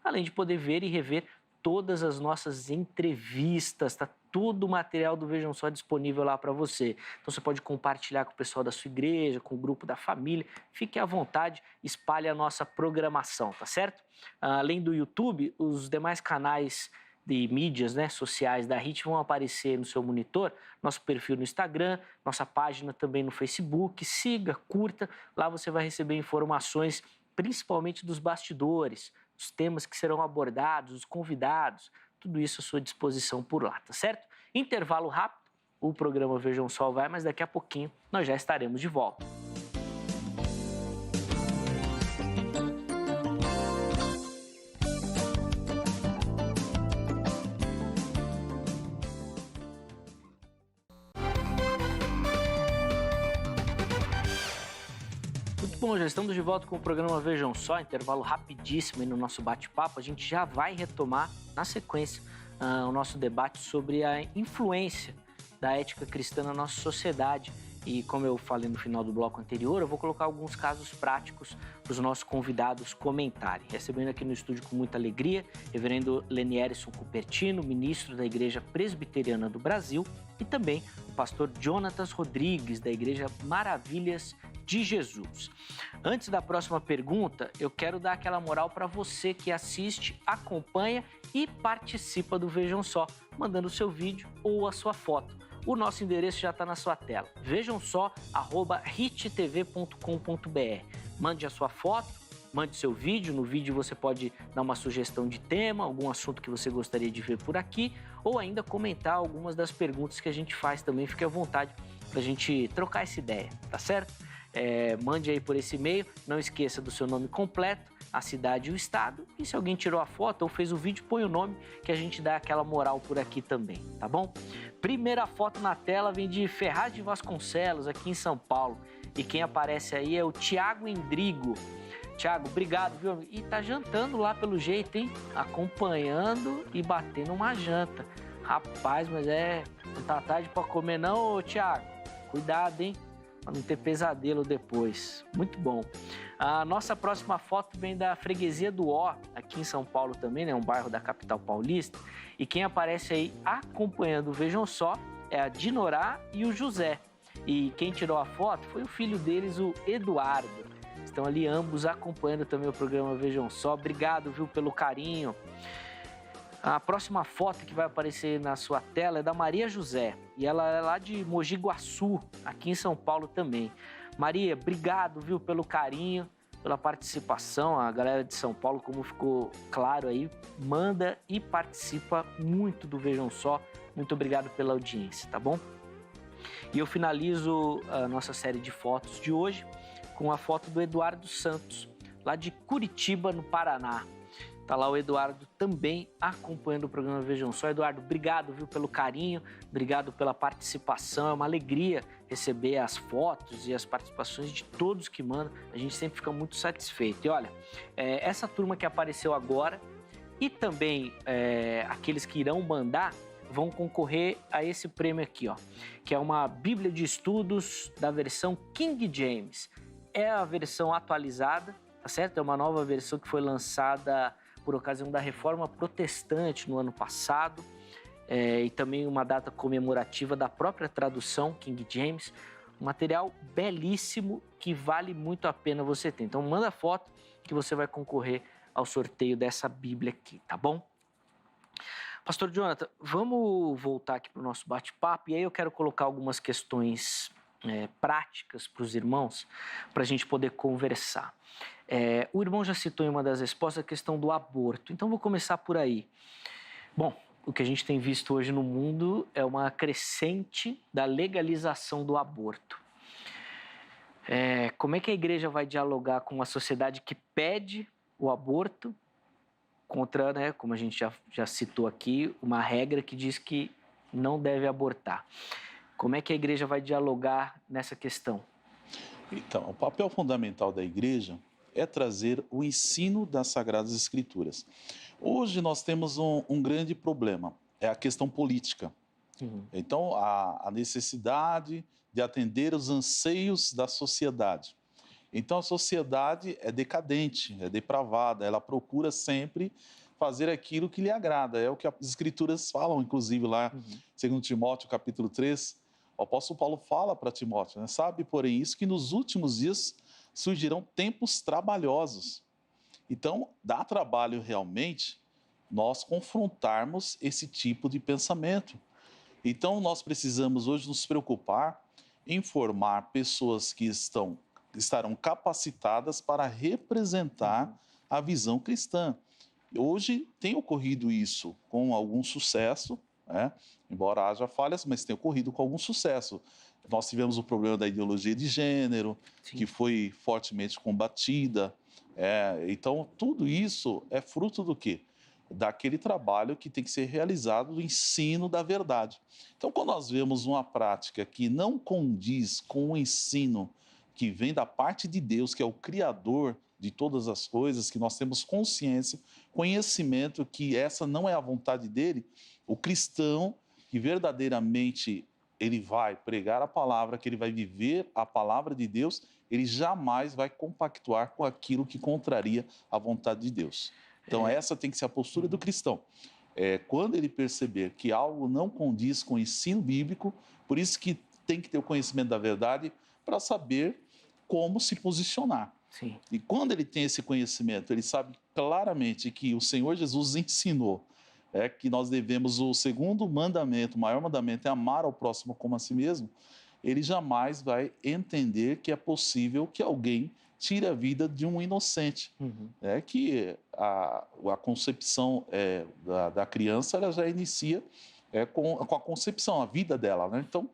além de poder ver e rever todas as nossas entrevistas, tá todo o material do Vejam Só disponível lá para você. Então você pode compartilhar com o pessoal da sua igreja, com o grupo da família, fique à vontade, espalhe a nossa programação, tá certo? Além do YouTube, os demais canais de mídias, né, sociais da HIT vão aparecer no seu monitor, nosso perfil no Instagram, nossa página também no Facebook, siga, curta, lá você vai receber informações principalmente dos bastidores, os temas que serão abordados, os convidados, tudo isso à sua disposição por lá, tá certo? Intervalo rápido, o programa Vejam Só vai, mas daqui a pouquinho nós já estaremos de volta. Bom, já estamos de volta com o programa Vejam Só, intervalo rapidíssimo aí no nosso bate-papo. A gente já vai retomar, na sequência, o nosso debate sobre a influência da ética cristã na nossa sociedade. E como eu falei no final do bloco anterior, eu vou colocar alguns casos práticos para os nossos convidados comentarem. Recebendo aqui no estúdio com muita alegria, reverendo Lenierson Cupertino, ministro da Igreja Presbiteriana do Brasil, e também o pastor Jonatas Rodrigues, da Igreja Maravilhas de Jesus. Antes da próxima pergunta, eu quero dar aquela moral para você que assiste, acompanha e participa do Vejam Só, mandando o seu vídeo ou a sua foto. O nosso endereço já está na sua tela, vejam só, @hittv.com.br. Mande a sua foto, mande seu vídeo, no vídeo você pode dar uma sugestão de tema, algum assunto que você gostaria de ver por aqui, ou ainda comentar algumas das perguntas que a gente faz também, fique à vontade para a gente trocar essa ideia, tá certo? Mande aí por esse e-mail, não esqueça do seu nome completo, a cidade e o estado, e se alguém tirou a foto ou fez o vídeo, põe o nome que a gente dá aquela moral por aqui também, tá bom? Primeira foto na tela vem de Ferraz de Vasconcelos, aqui em São Paulo, e quem aparece aí é o Tiago Endrigo. Tiago, obrigado, viu? E tá jantando lá pelo jeito, hein? Acompanhando e batendo uma janta. Rapaz, mas não tá tarde pra comer não, ô Tiago? Cuidado, hein? Para não ter pesadelo depois. Muito bom. A nossa próxima foto vem da Freguesia do Ó, aqui em São Paulo também, né? Um bairro da capital paulista. E quem aparece aí acompanhando o Vejam Só é a Dinorá e o José. E quem tirou a foto foi o filho deles, o Eduardo. Estão ali ambos acompanhando também o programa Vejam Só. Obrigado, viu, pelo carinho. A próxima foto que vai aparecer na sua tela é da Maria José, e ela é lá de Mogi Guaçu, aqui em São Paulo também. Maria, obrigado, viu, pelo carinho, pela participação. A galera de São Paulo, como ficou claro aí, manda e participa muito do Vejam Só. Muito obrigado pela audiência, tá bom? E eu finalizo a nossa série de fotos de hoje com a foto do Eduardo Santos, lá de Curitiba, no Paraná. Tá lá o Eduardo também acompanhando o programa Vejam Só. Eduardo, obrigado, viu, pelo carinho, obrigado pela participação. É uma alegria receber as fotos e as participações de todos que mandam. A gente sempre fica muito satisfeito. E olha, essa turma que apareceu agora e também aqueles que irão mandar vão concorrer a esse prêmio aqui, ó, que é uma Bíblia de Estudos da versão King James. É a versão atualizada, tá certo? É uma nova versão que foi lançada por ocasião da Reforma Protestante no ano passado, e também uma data comemorativa da própria tradução King James. Um material belíssimo que vale muito a pena você ter. Então manda foto que você vai concorrer ao sorteio dessa Bíblia aqui, tá bom? Pastor Jonathan, vamos voltar aqui para o nosso bate-papo e aí eu quero colocar algumas questões práticas para os irmãos, para a gente poder conversar. O irmão já citou em uma das respostas a questão do aborto, então vou começar por aí. Bom, o que a gente tem visto hoje no mundo é uma crescente da legalização do aborto. Como é que a igreja vai dialogar com uma sociedade que pede o aborto contra, né, como a gente já citou aqui, uma regra que diz que não deve abortar? Como é que a igreja vai dialogar nessa questão? Então, o papel fundamental da igreja é trazer o ensino das Sagradas Escrituras. Hoje nós temos um grande problema, é a questão política. Então, a necessidade de atender os anseios da sociedade. Então, a sociedade é decadente, é depravada, ela procura sempre fazer aquilo que lhe agrada. É o que as Escrituras falam, inclusive, lá em 2 Timóteo, capítulo 3, o apóstolo Paulo fala para Timóteo, né? Sabe, porém, isso que nos últimos dias surgirão tempos trabalhosos. Então, dá trabalho realmente nós confrontarmos esse tipo de pensamento. Então, nós precisamos hoje nos preocupar em formar pessoas que estarão capacitadas para representar a visão cristã. Hoje tem ocorrido isso com algum sucesso, né? Embora haja falhas, mas tem ocorrido com algum sucesso. Nós tivemos o problema da ideologia de gênero, Sim. que foi fortemente combatida. Então, tudo isso é fruto do quê? Daquele trabalho que tem que ser realizado do ensino da verdade. Então, quando nós vemos uma prática que não condiz com o ensino que vem da parte de Deus, que é o Criador de todas as coisas, que nós temos consciência, conhecimento que essa não é a vontade dele, o cristão que verdadeiramente ele vai pregar a palavra, que ele vai viver a palavra de Deus, ele jamais vai compactuar com aquilo que contraria a vontade de Deus. Então, essa tem que ser a postura do cristão. Quando ele perceber que algo não condiz com o ensino bíblico, por isso que tem que ter o conhecimento da verdade para saber como se posicionar. Sim. E quando ele tem esse conhecimento, ele sabe claramente que o Senhor Jesus ensinou que nós devemos, o segundo mandamento, o maior mandamento é amar ao próximo como a si mesmo, ele jamais vai entender que é possível que alguém tire a vida de um inocente. Que a concepção da criança ela já inicia com a concepção, a vida dela. Né? Então,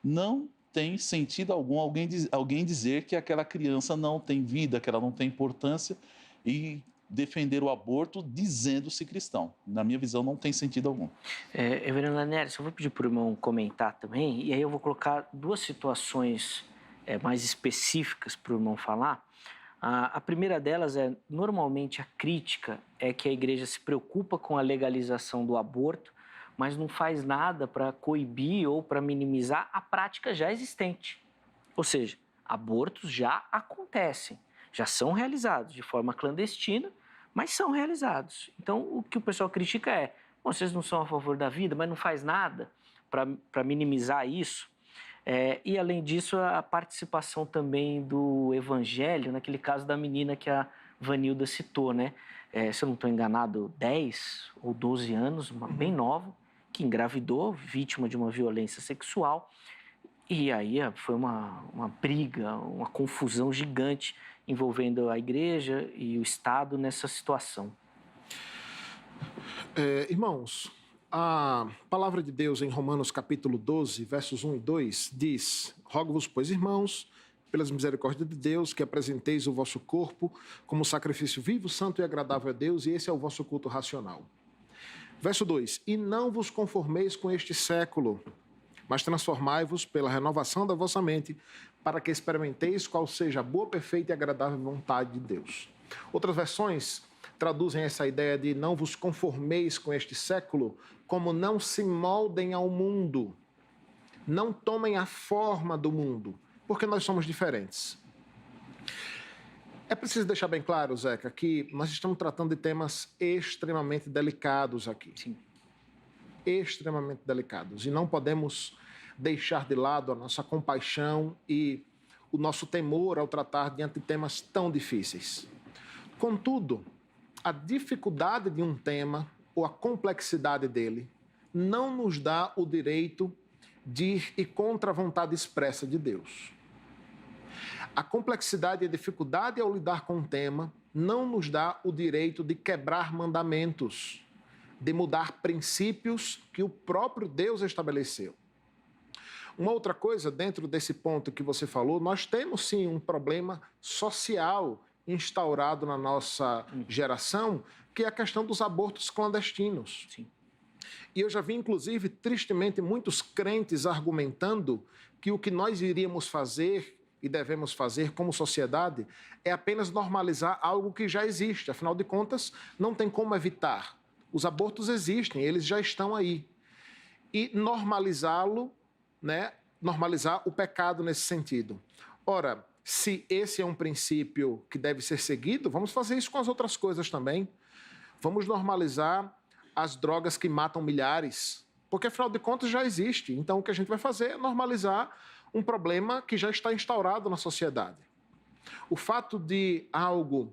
não tem sentido algum alguém dizer que aquela criança não tem vida, que ela não tem importância e defender o aborto dizendo-se cristão. Na minha visão, não tem sentido algum. Reverendo Lanério, eu vou pedir para o irmão comentar também, e aí eu vou colocar duas situações mais específicas para o irmão falar. A primeira delas normalmente a crítica é que a igreja se preocupa com a legalização do aborto, mas não faz nada para coibir ou para minimizar a prática já existente. Ou seja, abortos já acontecem, já são realizados de forma clandestina, mas são realizados. Então, o que o pessoal critica vocês não são a favor da vida, mas não faz nada para minimizar isso. E, além disso, a participação também do evangelho, naquele caso da menina que a Vanilda citou, né? Se eu não estou enganado, 10 ou 12 anos, bem nova, que engravidou, vítima de uma violência sexual. E aí foi uma briga, uma confusão gigante envolvendo a igreja e o Estado nessa situação. Irmãos, a palavra de Deus em Romanos capítulo 12, versos 1 e 2 diz: Rogo-vos, pois, irmãos, pelas misericórdias de Deus, que apresenteis o vosso corpo como sacrifício vivo, santo e agradável a Deus, e esse é o vosso culto racional. Verso 2: E não vos conformeis com este século, mas transformai-vos pela renovação da vossa mente, para que experimenteis qual seja a boa, perfeita e agradável vontade de Deus. Outras versões traduzem essa ideia de não vos conformeis com este século como não se moldem ao mundo, não tomem a forma do mundo, porque nós somos diferentes. É preciso deixar bem claro, Zeca, que nós estamos tratando de temas extremamente delicados aqui. Sim. Extremamente delicados. E não podemos deixar de lado a nossa compaixão e o nosso temor ao tratar diante de temas tão difíceis. Contudo, a dificuldade de um tema ou a complexidade dele não nos dá o direito de ir contra a vontade expressa de Deus. A complexidade e a dificuldade ao lidar com o tema não nos dá o direito de quebrar mandamentos, de mudar princípios que o próprio Deus estabeleceu. Uma outra coisa, dentro desse ponto que você falou, nós temos sim um problema social instaurado na nossa geração, que é a questão dos abortos clandestinos. Sim. E eu já vi, inclusive, tristemente, muitos crentes argumentando que o que nós iríamos fazer e devemos fazer como sociedade é apenas normalizar algo que já existe. Afinal de contas, não tem como evitar. Os abortos existem, eles já estão aí. E normalizá-lo, né? Normalizar o pecado nesse sentido. Ora, se esse é um princípio que deve ser seguido, vamos fazer isso com as outras coisas também. Vamos normalizar as drogas que matam milhares, porque afinal de contas já existe. Então o que a gente vai fazer é normalizar um problema que já está instaurado na sociedade. O fato de algo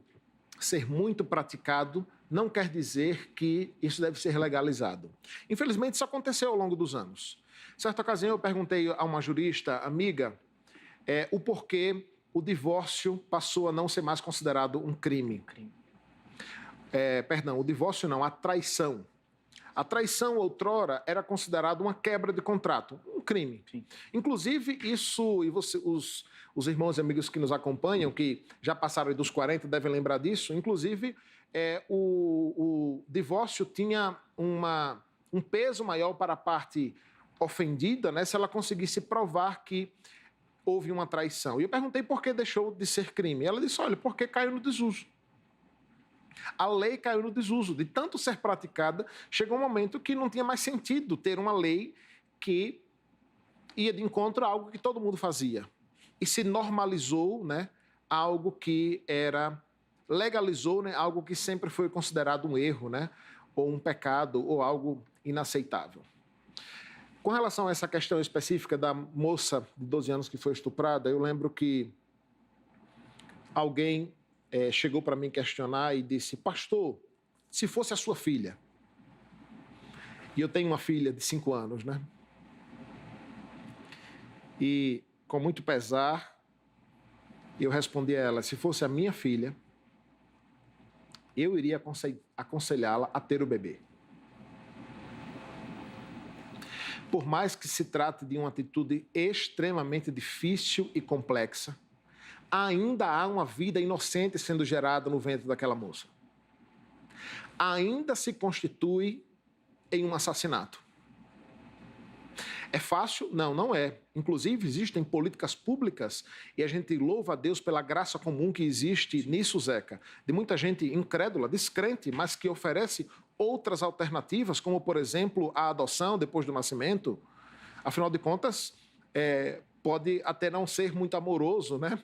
ser muito praticado não quer dizer que isso deve ser legalizado. Infelizmente, isso aconteceu ao longo dos anos. Certa ocasião, eu perguntei a uma jurista amiga o porquê o divórcio passou a não ser mais considerado um crime. Perdão, o divórcio não, a traição. A traição, outrora, era considerada uma quebra de contrato, um crime. Sim. Inclusive, isso, e os irmãos e amigos que nos acompanham, que já passaram dos 40, devem lembrar disso, inclusive, o divórcio tinha um peso maior para a parte ofendida, né, se ela conseguisse provar que houve uma traição. E eu perguntei por que deixou de ser crime. Ela disse, olha, porque caiu no desuso. A lei caiu no desuso. De tanto ser praticada, chegou um momento que não tinha mais sentido ter uma lei que ia de encontro a algo que todo mundo fazia. E se normalizou, né, algo que era... legalizou, né, algo que sempre foi considerado um erro, né, ou um pecado, ou algo inaceitável. Com relação a essa questão específica da moça de 12 anos que foi estuprada, eu lembro que alguém chegou para mim questionar e disse, pastor, se fosse a sua filha, e eu tenho uma filha de 5 anos, né? E com muito pesar, eu respondi a ela, se fosse a minha filha, eu iria aconselhá-la a ter o bebê. Por mais que se trate de uma atitude extremamente difícil e complexa, ainda há uma vida inocente sendo gerada no ventre daquela moça. Ainda se constitui em um assassinato. É fácil? Não, não é. Inclusive, existem políticas públicas e a gente louva a Deus pela graça comum que existe nisso, Zeca, de muita gente incrédula, descrente, mas que oferece outras alternativas, como, por exemplo, a adoção depois do nascimento. Afinal de contas, pode até não ser muito amoroso, né?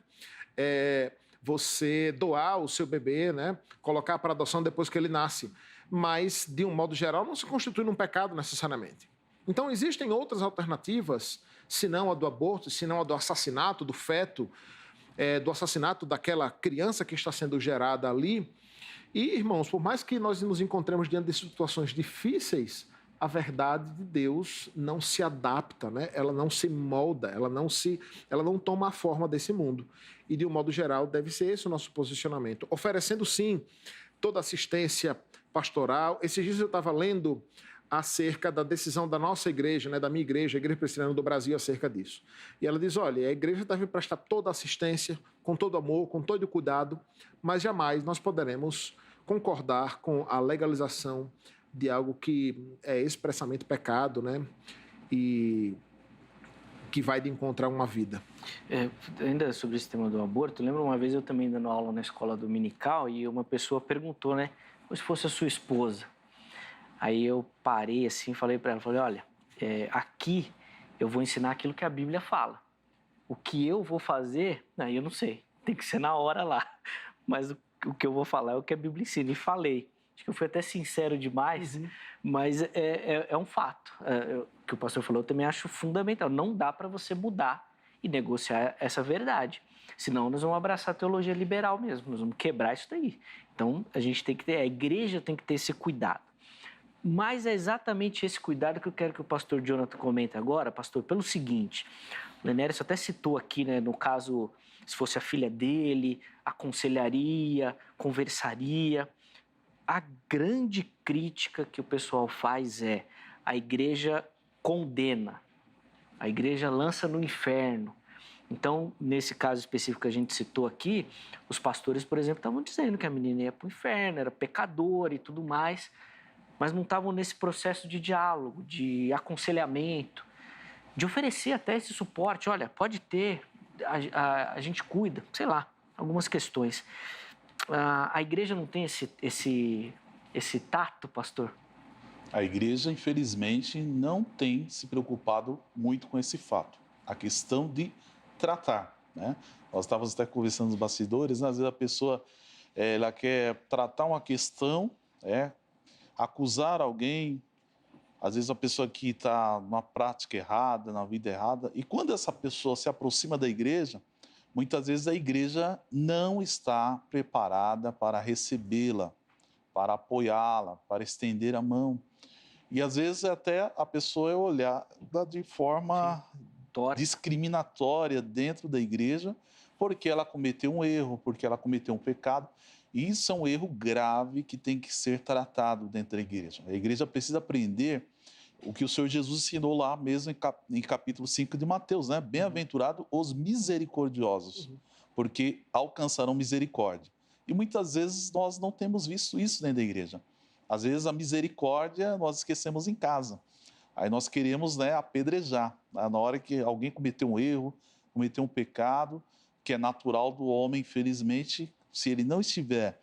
Você doar o seu bebê, né? Colocar para adoção depois que ele nasce. Mas, de um modo geral, não se constitui num pecado necessariamente. Então, existem outras alternativas, se não a do aborto, se não a do assassinato do feto, do assassinato daquela criança que está sendo gerada ali. E, irmãos, por mais que nós nos encontremos diante de situações difíceis, a verdade de Deus não se adapta, né? Ela não se molda, ela não toma a forma desse mundo. E, de um modo geral, deve ser esse o nosso posicionamento. Oferecendo, sim, toda assistência pastoral. Esses dias eu estava lendo acerca da decisão da nossa igreja, né, da minha igreja, a Igreja Presbiteriana do Brasil, acerca disso. E ela diz, olha, a igreja deve prestar toda a assistência, com todo amor, com todo o cuidado, mas jamais nós poderemos concordar com a legalização de algo que é expressamente pecado, né, e que vai de encontrar uma vida. Ainda sobre esse tema do aborto, lembro uma vez eu também dando aula na escola dominical e uma pessoa perguntou, né, como se fosse a sua esposa. Aí eu parei assim e falei para ela, olha, aqui eu vou ensinar aquilo que a Bíblia fala. O que eu vou fazer, eu não sei, tem que ser na hora lá. Mas o que eu vou falar é o que a Bíblia ensina. E falei, acho que eu fui até sincero demais, mas é um fato. O que o pastor falou eu também acho fundamental. Não dá para você mudar e negociar essa verdade. Senão nós vamos abraçar a teologia liberal mesmo, nós vamos quebrar isso daí. Então a igreja tem que ter esse cuidado. Mas é exatamente esse cuidado que eu quero que o pastor Jonathan comente agora, pastor, pelo seguinte, o Lenércio até citou aqui, né, no caso, se fosse a filha dele, aconselharia, conversaria. A grande crítica que o pessoal faz é: a igreja condena, a igreja lança no inferno. Então, nesse caso específico que a gente citou aqui, os pastores, por exemplo, estavam dizendo que a menina ia para o inferno, era pecadora e tudo mais, mas não estavam nesse processo de diálogo, de aconselhamento, de oferecer até esse suporte. Olha, pode ter, a gente cuida, sei lá, algumas questões. A igreja não tem esse tato, pastor? A igreja, infelizmente, não tem se preocupado muito com esse fato. A questão de tratar, né? Nós estávamos até conversando nos bastidores, né? Às vezes a pessoa ela quer tratar uma questão, acusar alguém, às vezes a pessoa que está numa prática errada, na vida errada, e quando essa pessoa se aproxima da igreja, muitas vezes a igreja não está preparada para recebê-la, para apoiá-la, para estender a mão. E às vezes até a pessoa é olhada de forma discriminatória dentro da igreja, porque ela cometeu um erro, porque ela cometeu um pecado. E isso é um erro grave que tem que ser tratado dentro da igreja. A igreja precisa aprender o que o Senhor Jesus ensinou lá mesmo em capítulo 5 de Mateus, né? Bem-aventurado os misericordiosos, porque alcançarão misericórdia. E muitas vezes nós não temos visto isso dentro da igreja. Às vezes a misericórdia nós esquecemos em casa. Aí nós queremos, apedrejar. Na hora que alguém cometeu um erro, cometeu um pecado, que é natural do homem, infelizmente, se ele não estiver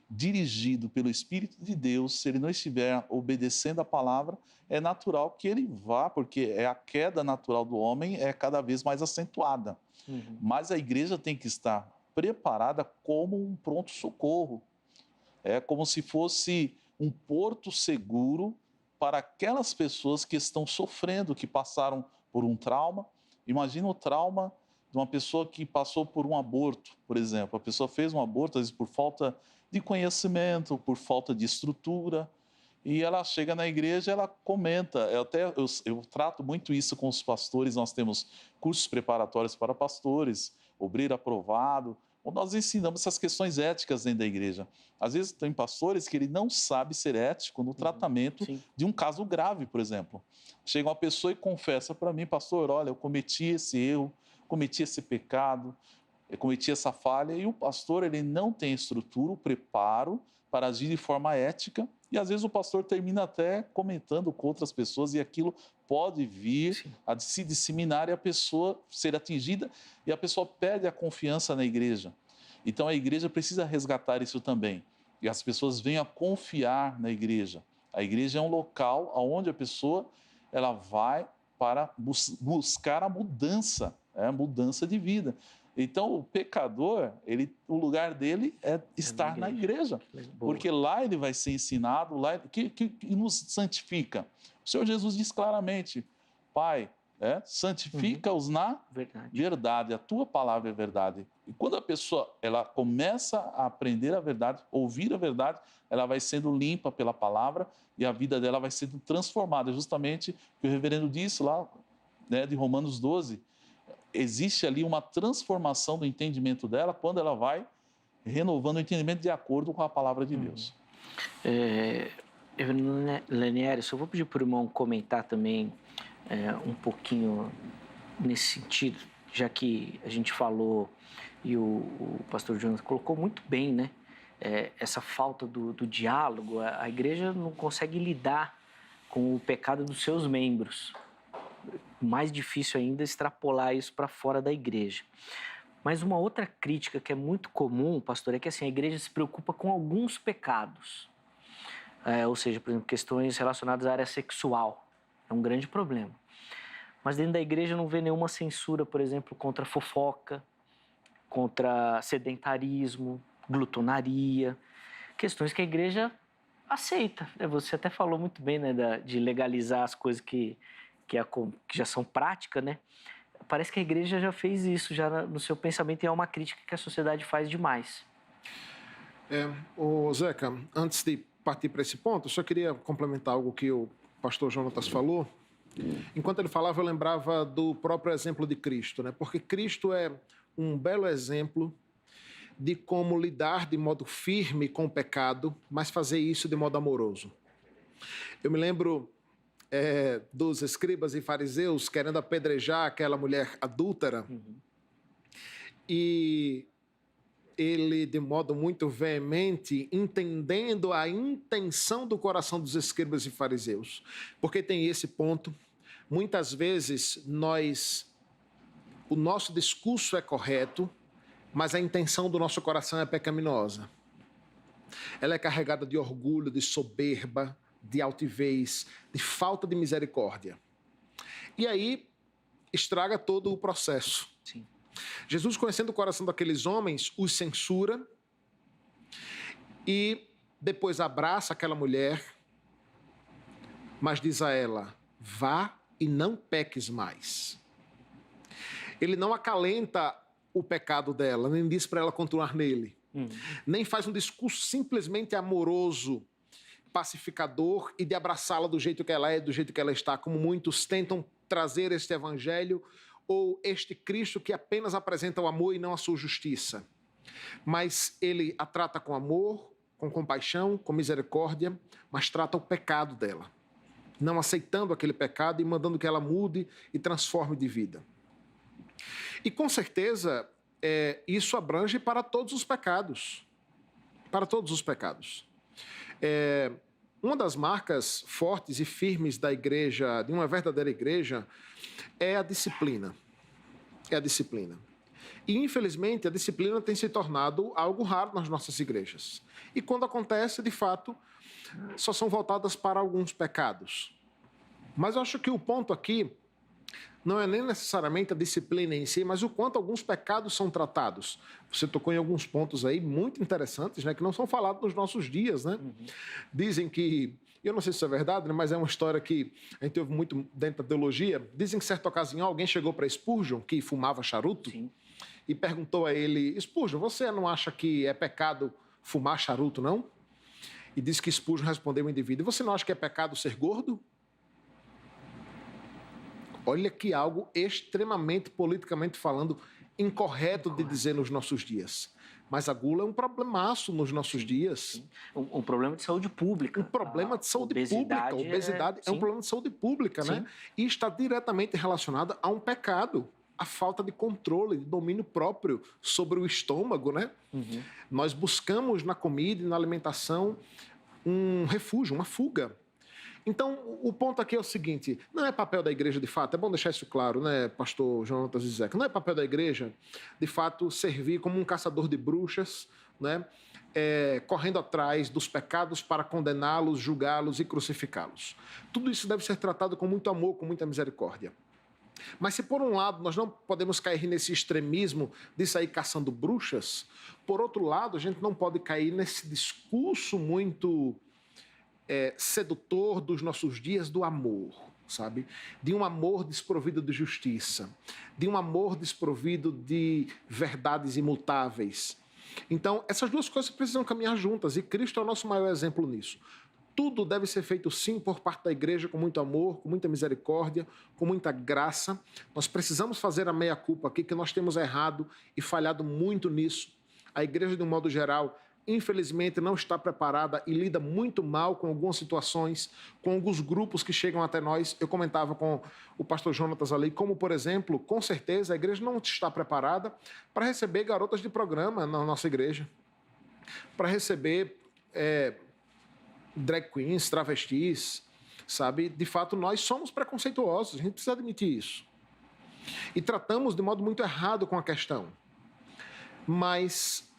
dirigido pelo Espírito de Deus, se ele não estiver obedecendo a palavra, é natural que ele vá, porque a queda natural do homem é cada vez mais acentuada. Mas a igreja tem que estar preparada como um pronto-socorro. É como se fosse um porto seguro para aquelas pessoas que estão sofrendo, que passaram por um trauma. Imagina o trauma de uma pessoa que passou por um aborto, por exemplo. A pessoa fez um aborto, às vezes por falta de conhecimento, por falta de estrutura, e ela chega na igreja, ela comenta. Eu trato muito isso com os pastores. Nós temos cursos preparatórios para pastores, obreiro aprovado, onde nós ensinamos essas questões éticas dentro da igreja. Às vezes tem pastores que ele não sabe ser ético no tratamento de um caso grave, por exemplo. Chega uma pessoa e confessa para mim: pastor, olha, eu cometi esse erro, cometi esse pecado, eu cometi essa falha, e o pastor ele não tem estrutura, o preparo para agir de forma ética, e às vezes o pastor termina até comentando com outras pessoas, e aquilo pode vir a se disseminar e a pessoa ser atingida, e a pessoa perde a confiança na igreja. Então a igreja precisa resgatar isso também, e as pessoas venham a confiar na igreja. A igreja é um local onde a pessoa ela vai para buscar a mudança, mudança de vida. Então, o pecador, o lugar dele é estar na igreja, porque lá ele vai ser ensinado, lá que nos santifica. O Senhor Jesus diz claramente: Pai, santifica-os na verdade, a tua palavra é verdade. E quando a pessoa ela começa a aprender a verdade, ouvir a verdade, ela vai sendo limpa pela palavra e a vida dela vai sendo transformada. Justamente o que o reverendo disse lá, de Romanos 12, existe ali uma transformação do entendimento dela quando ela vai renovando o entendimento de acordo com a palavra de Deus. Lenieri, eu vou pedir para o irmão comentar também um pouquinho nesse sentido, já que a gente falou e o pastor Jonathan colocou muito bem, né? Essa falta do diálogo, a igreja não consegue lidar com o pecado dos seus membros. Mais difícil ainda extrapolar isso para fora da igreja. Mas uma outra crítica que é muito comum, pastor, é que assim, a igreja se preocupa com alguns pecados. Ou seja, por exemplo, questões relacionadas à área sexual. É um grande problema. Mas dentro da igreja não vê nenhuma censura, por exemplo, contra fofoca, contra sedentarismo, glutonaria. Questões que a igreja aceita. Você até falou muito bem, né, de legalizar as coisas que já são práticas, né? Parece que a igreja já fez isso, já no seu pensamento, e é uma crítica que a sociedade faz demais. Zeca, antes de partir para esse ponto, eu só queria complementar algo que o pastor Jonatas falou. Enquanto ele falava, eu lembrava do próprio exemplo de Cristo, né? Porque Cristo é um belo exemplo de como lidar de modo firme com o pecado, mas fazer isso de modo amoroso. Eu me lembro dos escribas e fariseus querendo apedrejar aquela mulher adúltera, e ele, de modo muito veemente, entendendo a intenção do coração dos escribas e fariseus. Porque tem esse ponto, muitas vezes o nosso discurso é correto, mas a intenção do nosso coração é pecaminosa. Ela é carregada de orgulho, de soberba, de altivez, de falta de misericórdia. E aí estraga todo o processo. Sim. Jesus, conhecendo o coração daqueles homens, os censura e depois abraça aquela mulher, mas diz a ela: vá e não peques mais. Ele não acalenta o pecado dela, nem diz para ela continuar nele, nem faz um discurso simplesmente amoroso, pacificador e de abraçá-la do jeito que ela é, do jeito que ela está, como muitos tentam trazer este evangelho ou este Cristo que apenas apresenta o amor e não a sua justiça. Mas ele a trata com amor, com compaixão, com misericórdia, mas trata o pecado dela, não aceitando aquele pecado e mandando que ela mude e transforme de vida. E com certeza isso abrange para todos os pecados. Para todos os pecados. Uma das marcas fortes e firmes da igreja, de uma verdadeira igreja, é a disciplina. É a disciplina. E, infelizmente, a disciplina tem se tornado algo raro nas nossas igrejas. E quando acontece, de fato, só são voltadas para alguns pecados. Mas eu acho que o ponto aqui não é nem necessariamente a disciplina em si, mas o quanto alguns pecados são tratados. Você tocou em alguns pontos aí muito interessantes, né, que não são falados nos nossos dias, né? Dizem que, eu não sei se isso é verdade, né, mas é uma história que a gente ouve muito dentro da teologia. Dizem que, em certa ocasião, alguém chegou para Spurgeon, que fumava charuto, e perguntou a ele: Spurgeon, você não acha que é pecado fumar charuto, não? E disse que Spurgeon respondeu ao indivíduo: você não acha que é pecado ser gordo? Olha que algo extremamente, politicamente falando, incorreto de dizer nos nossos dias. Mas a gula é um problemaço nos nossos dias. Um problema de saúde pública. Um problema de saúde pública. A obesidade é um problema de saúde pública, né? E está diretamente relacionada a um pecado. A falta de controle, de domínio próprio sobre o estômago, né? Nós buscamos na comida e na alimentação um refúgio, uma fuga. Então, o ponto aqui é o seguinte: não é papel da igreja, de fato, é bom deixar isso claro, né, pastor Jonatas e Zeca, não é papel da igreja, de fato, servir como um caçador de bruxas, né, correndo atrás dos pecados para condená-los, julgá-los e crucificá-los. Tudo isso deve ser tratado com muito amor, com muita misericórdia. Mas se, por um lado, nós não podemos cair nesse extremismo de sair caçando bruxas, por outro lado, a gente não pode cair nesse discurso muito sedutor dos nossos dias do amor, sabe? De um amor desprovido de justiça, de um amor desprovido de verdades imutáveis. Então, essas duas coisas precisam caminhar juntas e Cristo é o nosso maior exemplo nisso. Tudo deve ser feito, sim, por parte da igreja, com muito amor, com muita misericórdia, com muita graça. Nós precisamos fazer a meia-culpa aqui, que nós temos errado e falhado muito nisso. A igreja, de um modo geral, infelizmente, não está preparada e lida muito mal com algumas situações, com alguns grupos que chegam até nós. Eu comentava com o pastor Jonatas ali, como, por exemplo, com certeza a igreja não está preparada para receber garotas de programa na nossa igreja, para receber drag queens, travestis, sabe? De fato, nós somos preconceituosos, a gente precisa admitir isso. E tratamos de modo muito errado com a questão. Mas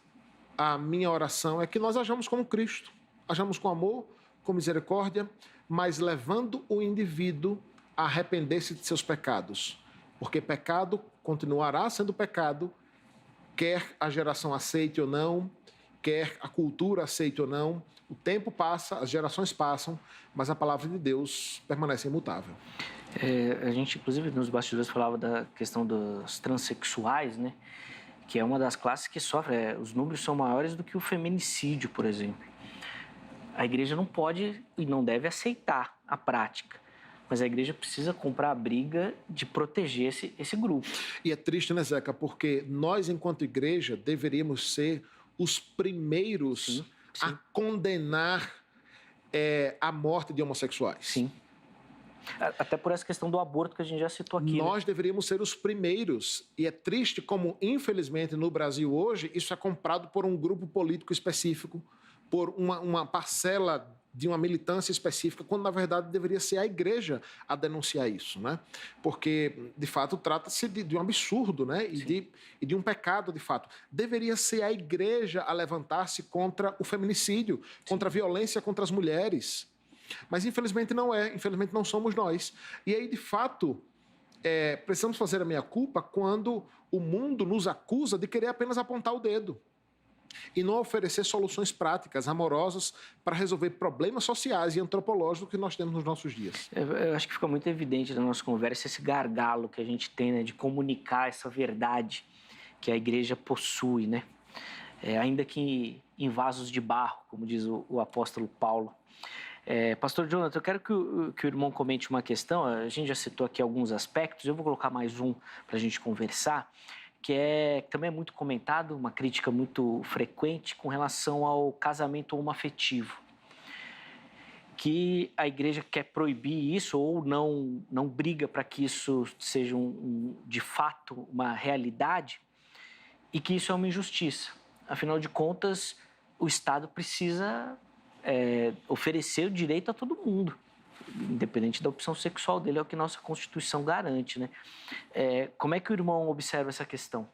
a minha oração é que nós hajamos como Cristo, hajamos com amor, com misericórdia, mas levando o indivíduo a arrepender-se de seus pecados. Porque pecado continuará sendo pecado, quer a geração aceite ou não, quer a cultura aceite ou não. O tempo passa, as gerações passam, mas a palavra de Deus permanece imutável. A gente, inclusive, nos bastidores falava da questão dos transexuais, né? Que é uma das classes que sofre. Os números são maiores do que o feminicídio, por exemplo. A igreja não pode e não deve aceitar a prática, mas a igreja precisa comprar a briga de proteger esse grupo. E é triste, né, Zeca? Porque nós, enquanto igreja, deveríamos ser os primeiros a condenar a morte de homossexuais. Sim. Até por essa questão do aborto que a gente já citou aqui. Nós deveríamos ser os primeiros. E é triste como, infelizmente, no Brasil hoje, isso é comprado por um grupo político específico, por uma parcela de uma militância específica, quando, na verdade, deveria ser a igreja a denunciar isso, né? Porque, de fato, trata-se de um absurdo, né? E de um pecado, de fato. Deveria ser a igreja a levantar-se contra o feminicídio, contra a violência contra as mulheres. Mas, infelizmente, não é. Infelizmente, não somos nós. E aí, de fato, precisamos fazer a meia-culpa quando o mundo nos acusa de querer apenas apontar o dedo e não oferecer soluções práticas, amorosas, para resolver problemas sociais e antropológicos que nós temos nos nossos dias. Eu acho que fica muito evidente na nossa conversa esse gargalo que a gente tem, né, de comunicar essa verdade que a igreja possui, né? Ainda que em vasos de barro, como diz o apóstolo Paulo. Pastor Jonathan, eu quero que o irmão comente uma questão. A gente já citou aqui alguns aspectos, eu vou colocar mais um para a gente conversar, que também é muito comentado, uma crítica muito frequente com relação ao casamento homoafetivo. Que a igreja quer proibir isso ou não briga para que isso seja de fato uma realidade e que isso é uma injustiça. Afinal de contas, o Estado precisa oferecer o direito a todo mundo, independente da opção sexual dele, é o que nossa Constituição garante, né? Como é que o irmão observa essa questão?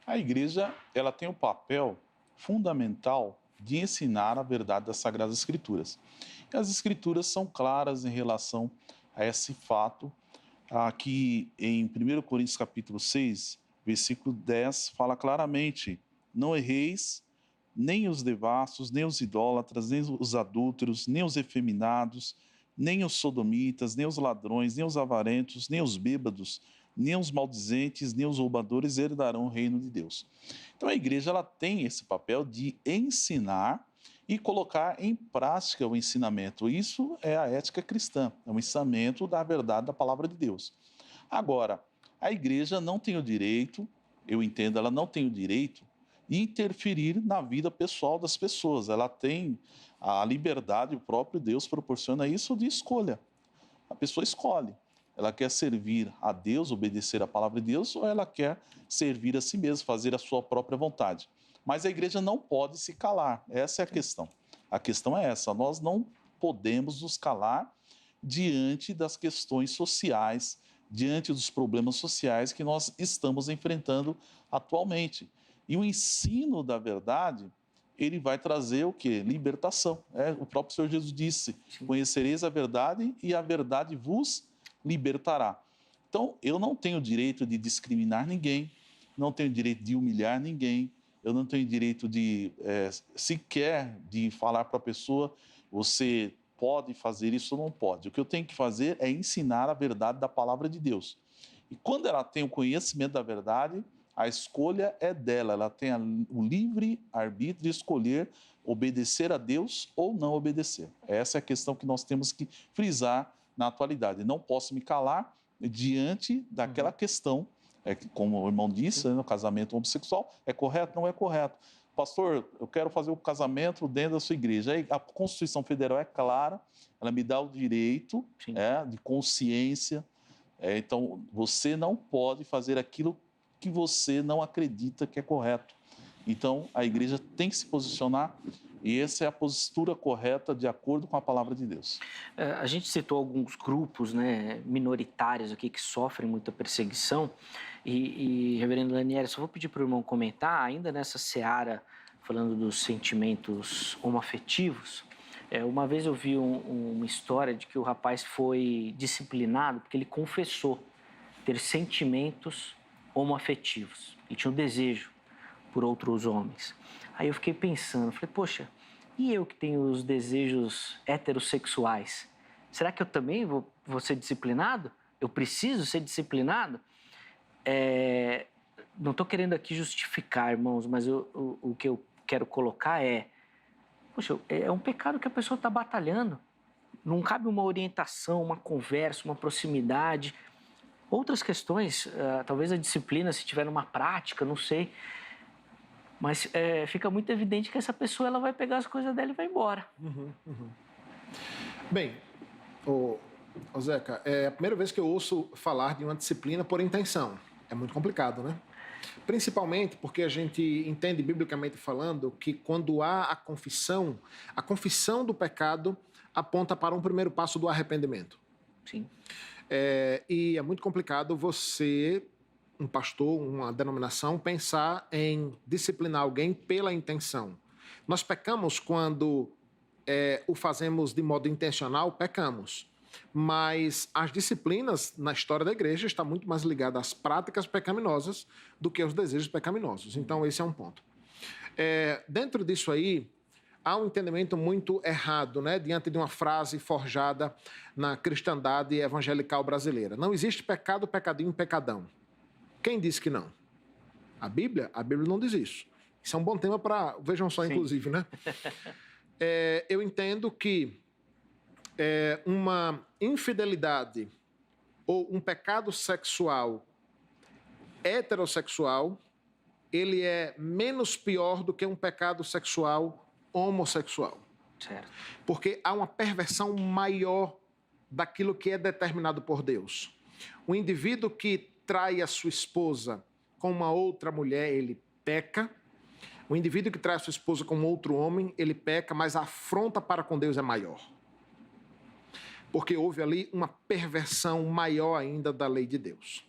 A igreja, ela tem um papel fundamental de ensinar a verdade das Sagradas Escrituras. E as Escrituras são claras em relação a esse fato, que em 1 Coríntios capítulo 6, versículo 10, fala claramente: não erreis, nem os devassos, nem os idólatras, nem os adúlteros, nem os efeminados, nem os sodomitas, nem os ladrões, nem os avarentos, nem os bêbados, nem os maldizentes, nem os roubadores herdarão o reino de Deus. Então a igreja, ela tem esse papel de ensinar e colocar em prática o ensinamento. Isso é a ética cristã, é o ensinamento da verdade da palavra de Deus. Agora, a igreja não tem o direito, eu entendo, ela não tem o direito de interferir na vida pessoal das pessoas. Ela tem a liberdade, o próprio Deus proporciona isso de escolha. A pessoa escolhe. Ela quer servir a Deus, obedecer a palavra de Deus, ou ela quer servir a si mesma, fazer a sua própria vontade. Mas a igreja não pode se calar. Essa é a questão. A questão é essa. Nós não podemos nos calar diante das questões sociais, diante dos problemas sociais que nós estamos enfrentando atualmente. E o ensino da verdade, ele vai trazer o quê? Libertação. O próprio Senhor Jesus disse: conhecereis a verdade e a verdade vos libertará. Então, eu não tenho direito de discriminar ninguém, não tenho direito de humilhar ninguém, eu não tenho direito de, sequer, de falar para a pessoa: você pode fazer isso ou não pode. O que eu tenho que fazer é ensinar a verdade da palavra de Deus. E quando ela tem o conhecimento da verdade, a escolha é dela, ela tem o livre arbítrio de escolher obedecer a Deus ou não obedecer. Essa é a questão que nós temos que frisar na atualidade. Não posso me calar diante daquela questão, como o irmão disse, no casamento homossexual, é correto? Não é correto. Pastor, eu quero fazer o casamento dentro da sua igreja. Aí a Constituição Federal é clara, ela me dá o direito de consciência. Então, você não pode fazer aquilo que você não acredita que é correto. Então, a igreja tem que se posicionar e essa é a postura correta de acordo com a palavra de Deus. A gente citou alguns grupos, né, minoritários aqui que sofrem muita perseguição e reverendo Lanieri, só vou pedir para o irmão comentar, ainda nessa seara, falando dos sentimentos homoafetivos. Uma vez eu vi uma história de que o rapaz foi disciplinado porque ele confessou ter sentimentos homoafetivos e tinha um desejo por outros homens. Aí eu fiquei pensando, falei, poxa, e eu que tenho os desejos heterossexuais? Será que eu também vou ser disciplinado? Eu preciso ser disciplinado? Não estou querendo aqui justificar, irmãos, mas o que eu quero colocar poxa, é um pecado que a pessoa está batalhando. Não cabe uma orientação, uma conversa, uma proximidade. Outras questões, talvez a disciplina, se tiver numa prática, não sei. Mas fica muito evidente que essa pessoa ela vai pegar as coisas dela e vai embora. Bem, ô Zeca, é a primeira vez que eu ouço falar de uma disciplina por intenção. É muito complicado, né? Principalmente porque a gente entende, biblicamente falando, que quando há a confissão do pecado aponta para um primeiro passo do arrependimento. Sim. E é muito complicado você, um pastor, uma denominação, pensar em disciplinar alguém pela intenção. Nós pecamos quando o fazemos de modo intencional, pecamos. Mas as disciplinas na história da igreja estão muito mais ligadas às práticas pecaminosas do que aos desejos pecaminosos. Então, esse é um ponto. Dentro disso aí, há um entendimento muito errado, né, diante de uma frase forjada na cristandade evangelical brasileira. Não existe pecado, pecadinho, pecadão. Quem disse que não? A Bíblia não diz isso. Isso é um bom tema para Vejam Só, inclusive, né? Eu entendo que uma infidelidade ou um pecado sexual heterossexual, ele é menos pior do que um pecado sexual homossexual. Certo. Porque há uma perversão maior daquilo que é determinado por Deus. O indivíduo que trai a sua esposa com uma outra mulher, ele peca. O indivíduo que trai a sua esposa com outro homem, ele peca, mas a afronta para com Deus é maior. Porque houve ali uma perversão maior ainda da lei de Deus.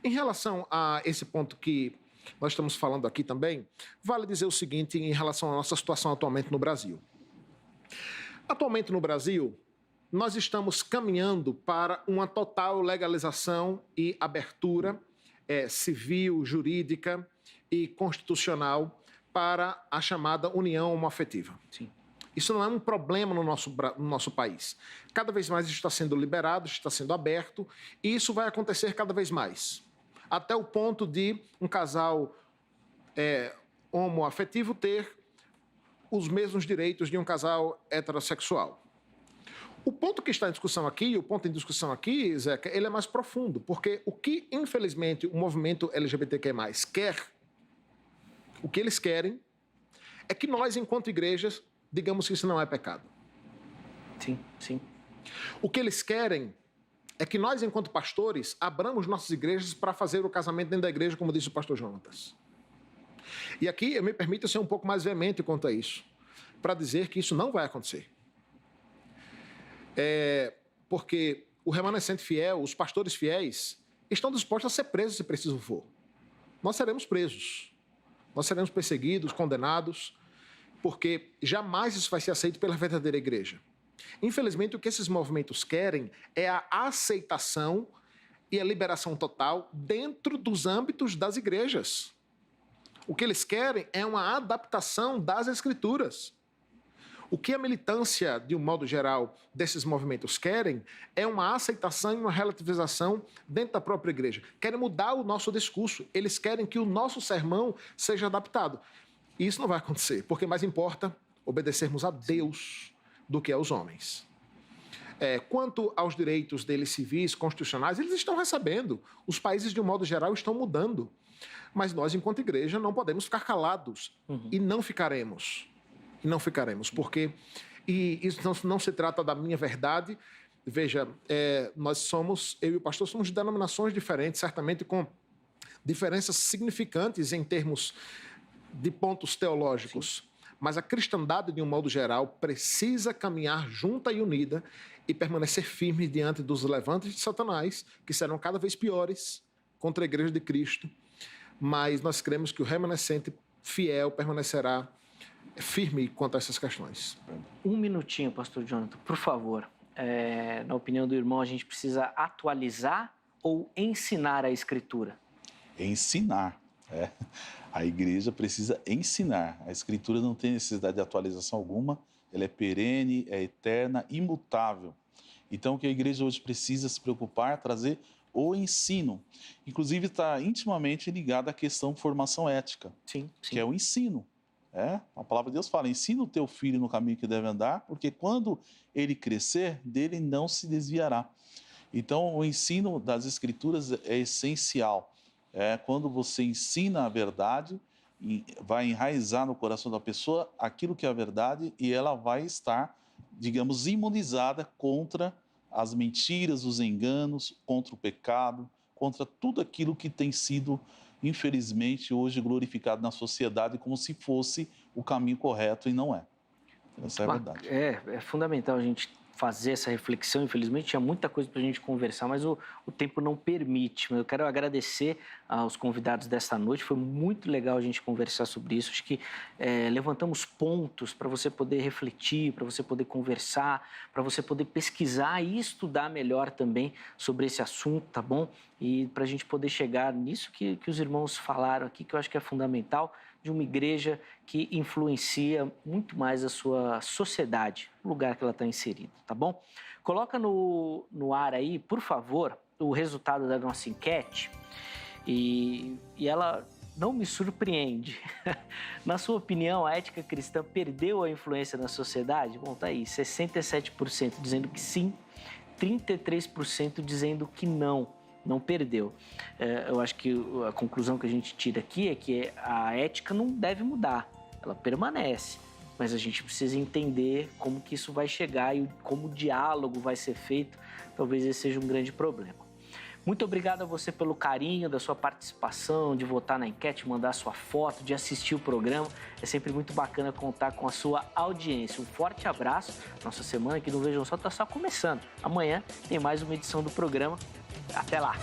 Em relação a esse ponto que nós estamos falando aqui também, vale dizer o seguinte em relação à nossa situação atualmente no Brasil. Atualmente no Brasil, nós estamos caminhando para uma total legalização e abertura civil, jurídica e constitucional para a chamada união homoafetiva. Sim. Isso não é um problema no nosso país. Cada vez mais está sendo liberado, está sendo aberto, e isso vai acontecer cada vez mais. Até o ponto de um casal homoafetivo ter os mesmos direitos de um casal heterossexual. O ponto que está em discussão aqui, Zeca, ele é mais profundo, porque o que, infelizmente, o movimento LGBTQ+, quer, o que eles querem, é que nós, enquanto igrejas, digamos que isso não é pecado. Sim, sim. O que eles querem é que nós, enquanto pastores, abramos nossas igrejas para fazer o casamento dentro da igreja, como disse o pastor Jonatas. E aqui eu me permito ser um pouco mais veemente quanto a isso, para dizer que isso não vai acontecer. Porque o remanescente fiel, os pastores fiéis, estão dispostos a ser presos se preciso for. Nós seremos presos. Nós seremos perseguidos, condenados, porque jamais isso vai ser aceito pela verdadeira igreja. Infelizmente, o que esses movimentos querem é a aceitação e a liberação total dentro dos âmbitos das igrejas. O que eles querem é uma adaptação das escrituras. O que a militância, de um modo geral, desses movimentos querem é uma aceitação e uma relativização dentro da própria igreja. Querem mudar o nosso discurso. Eles querem que o nosso sermão seja adaptado. E isso não vai acontecer, porque mais importa obedecermos a Deus do que aos homens. Quanto aos direitos deles civis, constitucionais, eles estão recebendo. Os países, de um modo geral, estão mudando. Mas nós, enquanto igreja, não podemos ficar calados. E não ficaremos. E não ficaremos, porque isso não se trata da minha verdade. Veja, eu e o pastor somos de denominações diferentes, certamente com diferenças significantes em termos de pontos teológicos. Sim. Mas a cristandade, de um modo geral, precisa caminhar junta e unida e permanecer firme diante dos levantes de Satanás, que serão cada vez piores contra a igreja de Cristo. Mas nós cremos que o remanescente fiel permanecerá firme quanto a essas questões. Um minutinho, pastor Jonathan, por favor. Na opinião do irmão, a gente precisa atualizar ou ensinar a Escritura? Ensinar. A igreja precisa ensinar. A Escritura não tem necessidade de atualização alguma. Ela é perene, é eterna, imutável. Então, o que a igreja hoje precisa se preocupar é trazer o ensino. Inclusive, está intimamente ligado à questão de formação ética, sim. que é o ensino. A palavra de Deus fala, ensina o teu filho no caminho que deve andar, porque quando ele crescer, dele não se desviará. Então, o ensino das Escrituras é essencial. Quando você ensina a verdade, vai enraizar no coração da pessoa aquilo que é a verdade e ela vai estar, digamos, imunizada contra as mentiras, os enganos, contra o pecado, contra tudo aquilo que tem sido, infelizmente, hoje glorificado na sociedade como se fosse o caminho correto e não é. Essa é a verdade. É fundamental a gente fazer essa reflexão. Infelizmente, tinha muita coisa para a gente conversar, mas o tempo não permite. Mas eu quero agradecer aos convidados desta noite. Foi muito legal a gente conversar sobre isso. Acho que levantamos pontos para você poder refletir, para você poder conversar, para você poder pesquisar e estudar melhor também sobre esse assunto, tá bom? E para a gente poder chegar nisso que os irmãos falaram aqui, que eu acho que é fundamental, de uma igreja que influencia muito mais a sua sociedade, o lugar que ela está inserida, tá bom? Coloca no ar aí, por favor, o resultado da nossa enquete e ela não me surpreende. Na sua opinião, a ética cristã perdeu a influência na sociedade? Bom, tá aí, 67% dizendo que sim, 33% dizendo que não perdeu. Eu acho que a conclusão que a gente tira aqui é que a ética não deve mudar, ela permanece, mas a gente precisa entender como que isso vai chegar e como o diálogo vai ser feito. Talvez esse seja um grande problema. Muito obrigado a você pelo carinho da sua participação, de votar na enquete, mandar sua foto, de assistir o programa. É sempre muito bacana contar com a sua audiência. Um forte abraço. Nossa semana aqui no Vejam Só está só começando. Amanhã tem mais uma edição do programa. Até lá!